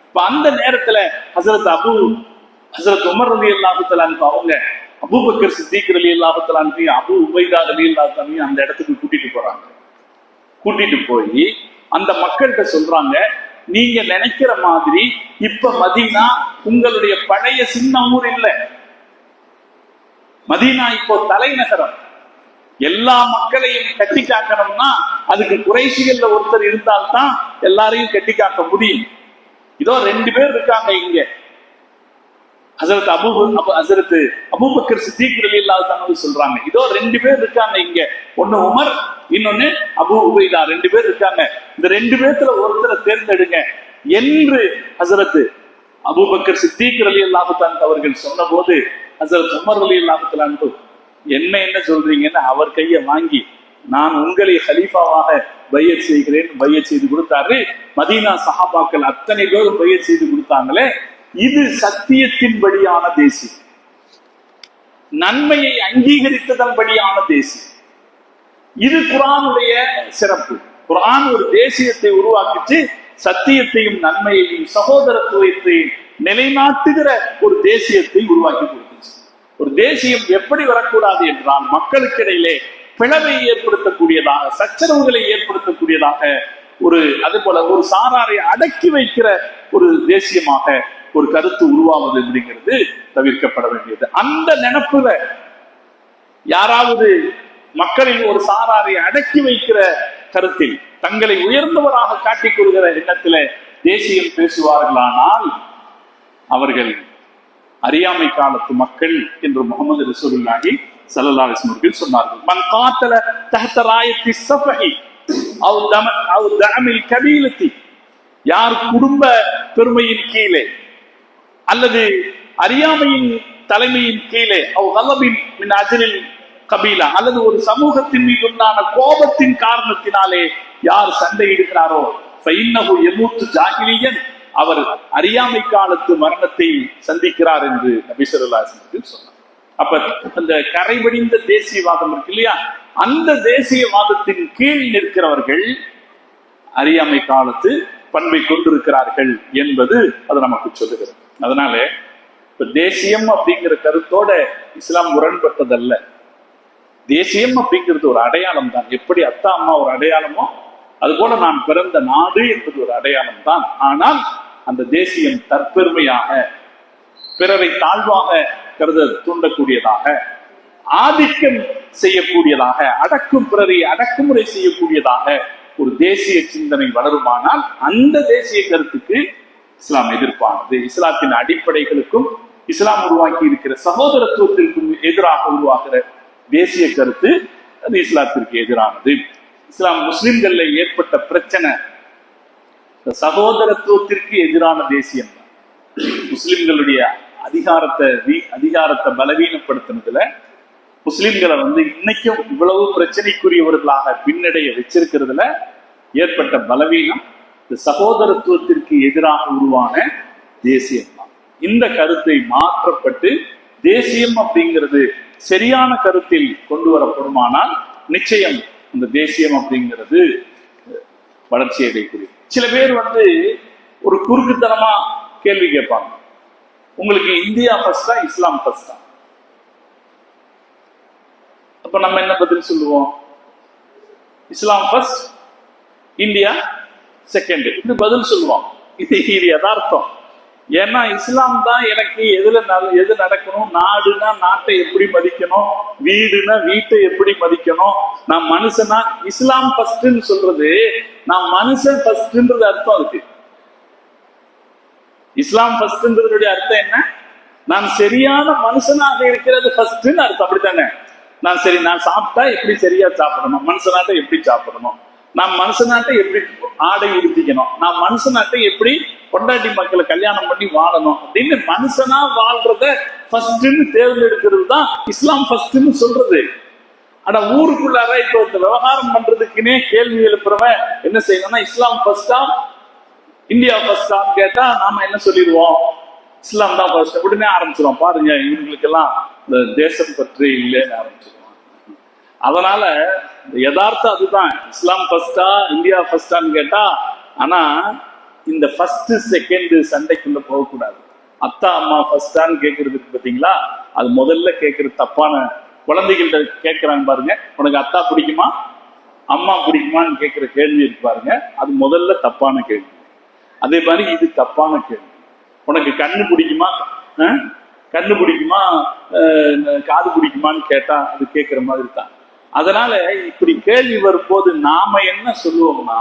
இப்ப அந்த நேரத்துல ஹஸரத் உமர் ரலியல்லாஹு தஆலா அன்ஹு அவங்க அபூபக்கர் சித்திக் ரலியல்லாஹு தஆலா அன்ஹு அபூ உபைதா ரலியல்லாஹு தஆலா அந்த இடத்துக்கு கூட்டிட்டு போறாங்க. கூட்டிட்டு போய் அந்த மக்கள்கிட்ட சொல்றாங்க, நீங்க நினைக்கிற மாதிரி இப்ப மதீனா உங்களுடைய பழைய சின்ன ஊர் இல்லை. மதீனா இப்போ தலைநகரம். எல்லா மக்களையும் கட்டி காக்கணும்னா அதுக்கு குறைஷிகள்ல ஒருத்தர் இருந்தால்தான் எல்லாரையும் கட்டி காக்க முடியும். இதோ 2 பேர் இருக்காங்க இங்க. ஹஸரத் அபூபக்கர் சித்திக் ரலியல்லாஹு தஆலா சொல்றாங்க, இதோ 2 பேர் இருக்காங்க இங்க. ஒன்னு உமர், இன்னொன்னு அபூ உபைதா. 2 பேர் இருக்காங்க. இந்த 2 பேர்த்துல ஒருத்தரை தேர்ந்தெடுங்க என்று ஹஸரத் அபூபக்கர் சித்திக் ரலியல்லாஹு தஆலா அவர்கள் சொன்ன போது ஹஸரத் உமர் ரலியல்லாஹு தஆலா என்ன சொல்றீங்கன்னு அவர் கையை வாங்கி, நான் உங்களை ஹலீஃபாவாக பையத் செய்கிறேன் பையத் செய்து கொடுத்தாரு. மதீனா சஹாபாக்கள் அத்தனை பேரும் பையத் செய்து கொடுத்தாங்களே. இது சத்தியத்தின்படியான தேசியம், நன்மையை அங்கீகரித்ததன்படியான தேசியம். இது குர்ஆனுடைய சிறப்பு. குர்ஆன் ஒரு தேசியத்தை உருவாக்கிச்சு, சத்தியத்தையும் நன்மையையும் சகோதரத்துவத்தையும் நிலைநாட்டுகிற ஒரு தேசியத்தை உருவாக்கி கொடுத்துச்சு. ஒரு தேசியம் எப்படி வரக்கூடாது என்றால் மக்களுக்கு இடையிலே பிளவை ஏற்படுத்தக்கூடியதாக, சச்சரவுகளை ஏற்படுத்தக்கூடியதாக, அது போல ஒரு சாராரை அடக்கி வைக்கிற ஒரு தேசியமாக ஒரு கருத்து உருவாவது அப்படிங்கிறது தவிர்க்கப்பட வேண்டியது. அந்த நினைப்புல யாராவது மக்களில் ஒரு சாராரை அடக்கி வைக்கிற கருத்தில் தங்களை உயர்ந்தவராக காட்டிக் கொள்கிற எண்ணத்தில தேசியம் பேசுவார்களானால் அவர்கள் அறியாமை காலத்து மக்கள் என்று முஹம்மது ரசூலுல்லாஹி ஸல்லல்லாஹு அலைஹி வஸல்லம் சொன்னார்கள். மன் காத்தல தஹத ராயத்தி ஸஃபஹி அவ் தஅமில் கபீலத்தி, யார் குடும்ப பெருமையின் கீழே அல்லது அறியாமையின் தலைமையின் கீழே, அவ் கலபின் மின் அஜ்ரில் கபீலா, அல்லது ஒரு சமூகத்தின் மீது உண்டான கோபத்தின் காரணத்தினாலே யார் சண்டையிடுகிறாரோ ஃபஇன்னஹு யமூத்து ஜாஹிலியன், அவர் அறியாமை காலத்து மரணத்தை சந்திக்கிறார் என்று நபி ஸல்லல்லாஹு அலைஹி வஸல்லம் சொன்னார். அப்ப அந்த கரைபடிந்த தேசியவாதம் இருக்கு இல்லையா, அந்த தேசியவாதத்தின் கீழ் நிற்கிறவர்கள் அறியாமை காலத்து பண்பை கொண்டிருக்கிறார்கள் என்பது அது நமக்கு சொல்லுகிறது. அதனால இப்ப தேசியம் அப்படிங்கிற கருத்தோட இஸ்லாம் முரண்பட்டதல்ல. தேசியம் அப்படிங்கிறது ஒரு அடையாளம் தான். எப்படி அத்தா அம்மா ஒரு அடையாளமோ அது போல நான் பிறந்த நாடு என்பது ஒரு அடையாளம் தான். ஆனால் அந்த தேசியம் தற்பெருமையாக, பிறரை தாழ்வாக கருத தூண்டக்கூடியதாக, ஆதிக்கம் செய்யக்கூடியதாக, பிறரை அடக்குமுறை செய்யக்கூடியதாக ஒரு தேசிய சிந்தனை வளருமானால் அந்த தேசிய கருத்துக்கு இஸ்லாம் எதிர்ப்பானது. இஸ்லாத்தின் அடிப்படைகளுக்கும் இஸ்லாம் உருவாக்கி இருக்கிற சகோதரத்துவத்திற்கும் எதிராக உருவாகிற தேசிய கருத்து அது இஸ்லாத்திற்கு எதிரானது. இஸ்லாம் முஸ்லிம்கள்ல ஏற்பட்ட பிரச்சனை சகோதரத்துவத்திற்கு எதிரான தேசியம் தான். முஸ்லிம்களுடைய அதிகாரத்தை பலவீனப்படுத்தினதுல முஸ்லிம்களை இன்னைக்கும் இவ்வளவு பிரச்சனைக்குரியவர்களாக பின்னடைய வச்சிருக்கிறதுல ஏற்பட்ட பலவீனம் இந்த சகோதரத்துவத்திற்கு எதிராக உருவான தேசியம் தான். இந்த கருத்தை மாற்றப்பட்டு தேசியம் அப்படிங்கிறது சரியான கருத்தில் கொண்டு வரப்படுமானால் நிச்சயம் இந்த தேசியம் அப்படிங்கிறது வளர்ச்சி அடையக்கூடிய. சில பேர் ஒரு குறுக்குத்தனமா கேள்வி கேட்பாங்க, உங்களுக்கு இந்தியா ஃபர்ஸ்டா இஸ்லாம் ஃபர்ஸ்டா? அப்ப நம்ம என்ன பதில் சொல்லுவோம்? இஸ்லாம் ஃபர்ஸ்ட், இந்தியா செகண்ட், இது பதில் சொல்லுவோம். இது யதார்த்தம். ஏன்னா இஸ்லாம் தான் எனக்கு எது நடக்கணும், நாடுனா நாட்டை எப்படி மதிக்கணும், வீடுனா வீட்டை எப்படி மதிக்கணும், நான் மனுஷனா இஸ்லாம் ஃபர்ஸ்ட்னு சொல்றது நான் மனுஷன் ஃபர்ஸ்ட்ன்றது அர்த்தம் இருக்கு. இஸ்லாம் ஃபர்ஸ்ட்ன்றதுடைய அர்த்தம் என்ன? நான் சரியான மனுஷனாக இருக்கிறது ஃபர்ஸ்ட்னு அர்த்தம். அப்படித்தானே? நான் சாப்பிட்டா எப்படி சரியா சாப்பிடணும், மனுஷனாட்ட எப்படி சாப்பிடணும், நான் மனுஷனாட்ட எப்படி ஆடை உடுத்திக்கணும், நான் மனுஷனாட்ட எப்படி பொண்டாட்டி மக்களை கல்யாணம் பண்ணி வாழணும் அப்படின்னு மனுஷனா வாழ்றத ஃபர்ஸ்ட்னு தேர்ந்தெடுக்கிறது தான் இஸ்லாம் ஃபர்ஸ்ட்னு சொல்றது. ஆனா ஊருக்குள்ளார இப்போ இந்த விவகாரம் பண்றதுக்குன்னே கேள்வி எழுப்புறவன் என்ன செய்யணும்னா இஸ்லாம் ஃபர்ஸ்டா இந்தியா ஃபர்ஸ்டான்னு கேட்டா நாம என்ன சொல்லிடுவோம்? இஸ்லாம் தான் ஃபர்ஸ்ட். உடனே ஆரம்பிச்சிடும், பாருங்க இவங்களுக்கு எல்லாம் இந்த தேசம் பற்றி இல்லைன்னு ஆரம்பிச்சிருவோம். அதனால யதார்த்தம் அதுதான், இஸ்லாம் ஃபர்ஸ்டா இந்தியா ஃபர்ஸ்டான்னு கேட்டா. ஆனா இந்த ஃபர்ஸ்ட் செகண்ட் சண்டைக்குள்ள போகக்கூடாது. அத்தா அம்மா ஃபர்ஸ்டான்னு கேட்கறதுக்கு பார்த்தீங்களா, அது முதல்ல கேட்கறது தப்பான. குழந்தைகள்கிட்ட கேட்கறாங்க பாருங்க, உனக்கு அத்தா பிடிக்குமா அம்மா பிடிக்குமான்னு கேட்கிற கேள்வி இருக்கு பாருங்க, அது முதல்ல தப்பான கேள்வி. அதே மாதிரி இது தப்பான கேள்வி. உனக்கு கண்ணு பிடிக்குமா காது பிடிக்குமான்னு கேட்டா அது கேட்கிற மாதிரி தான். அதனால இப்படி கேள்வி வரும்போது நாம என்ன சொல்லுவோம்னா,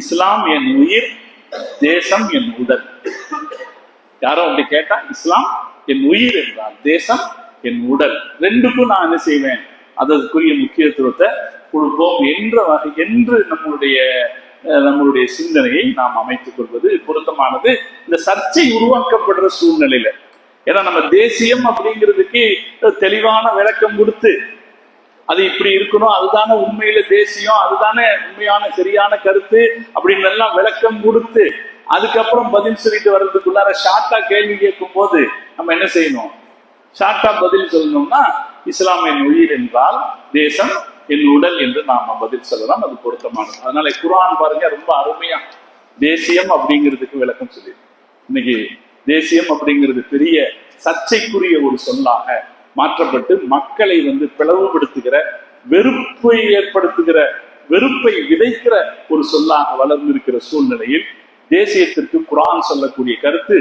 இஸ்லாம் என் உயிர், தேசம் என் உடல். யாரோ அப்படி கேட்டா இஸ்லாம் என் உயிர் என்றால் தேசம் என் உடல், ரெண்டுக்கும் நான் என்ன செய்வேன், அதற்குரிய முக்கியத்துவத்தை கொடுப்போம் என்று நம்மளுடைய சிந்தனையை நாம் அமைத்துக் கொள்வது பொருத்தமானது. இந்த சர்ச்சை உருவாக்கப்படுற சூழ்நிலையில, ஏன்னா நம்ம தேசியம் அப்படிங்கிறதுக்கு தெளிவான விளக்கம் கொடுத்து அது இப்படி இருக்கணும், அதுதானே உண்மையில தேசியம், அதுதானே உண்மையான சரியான கருத்து அப்படின்னு எல்லாம் விளக்கம் கொடுத்து அதுக்கப்புறம் பதில் சொல்லிட்டு வர்றதுக்குள்ளார ஷார்ட்டா கேள்வி கேட்கும் போது நம்ம என்ன செய்யணும்? ஷார்ட்டா பதில் சொல்லணும்னா இஸ்லாம் என் உயிர் என்றால் தேசம் என் உடல் என்று நாம பதில் சொல்லலாம். அது பொருத்தமானது. அதனால குர்ஆன் பாருங்க ரொம்ப அருமையா தேசியம் அப்படிங்கிறதுக்கு விளக்கம் சொல்லி, இன்னைக்கு தேசியம் அப்படிங்கிறது பெரிய சர்ச்சைக்குரிய ஒரு சொல்லாக மாற்றப்பட்டு மக்களை பிளவுபடுத்துகிற, வெறுப்பை ஏற்படுத்துகிற, வெறுப்பை விதைக்கிற ஒரு சொல்லாக வளர்ந்திருக்கிற சூழ்நிலையில் தேசியத்திற்கு குர்ஆன் சொல்லக்கூடிய கருத்து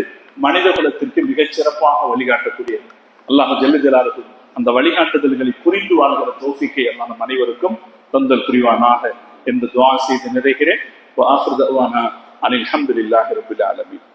மனித குலத்திற்கு மிகச் சிறப்பாக வழிகாட்டக்கூடியது. அல்லாஹ் ஜல்ல ஜலாலுஹு அந்த வழிகாட்டுதல்களை புரிந்து வாழ்கிற தௌஃபீக்கை அல்லாஹ் நம் அனைவருக்கும் தந்தல் புரிவானாக என்று துஆ செய்து நிறைகிறேன். வ ஆகிரு தஅவானா அனில் ஹம்துலில்லாஹி ரப்பில் ஆலமீன்.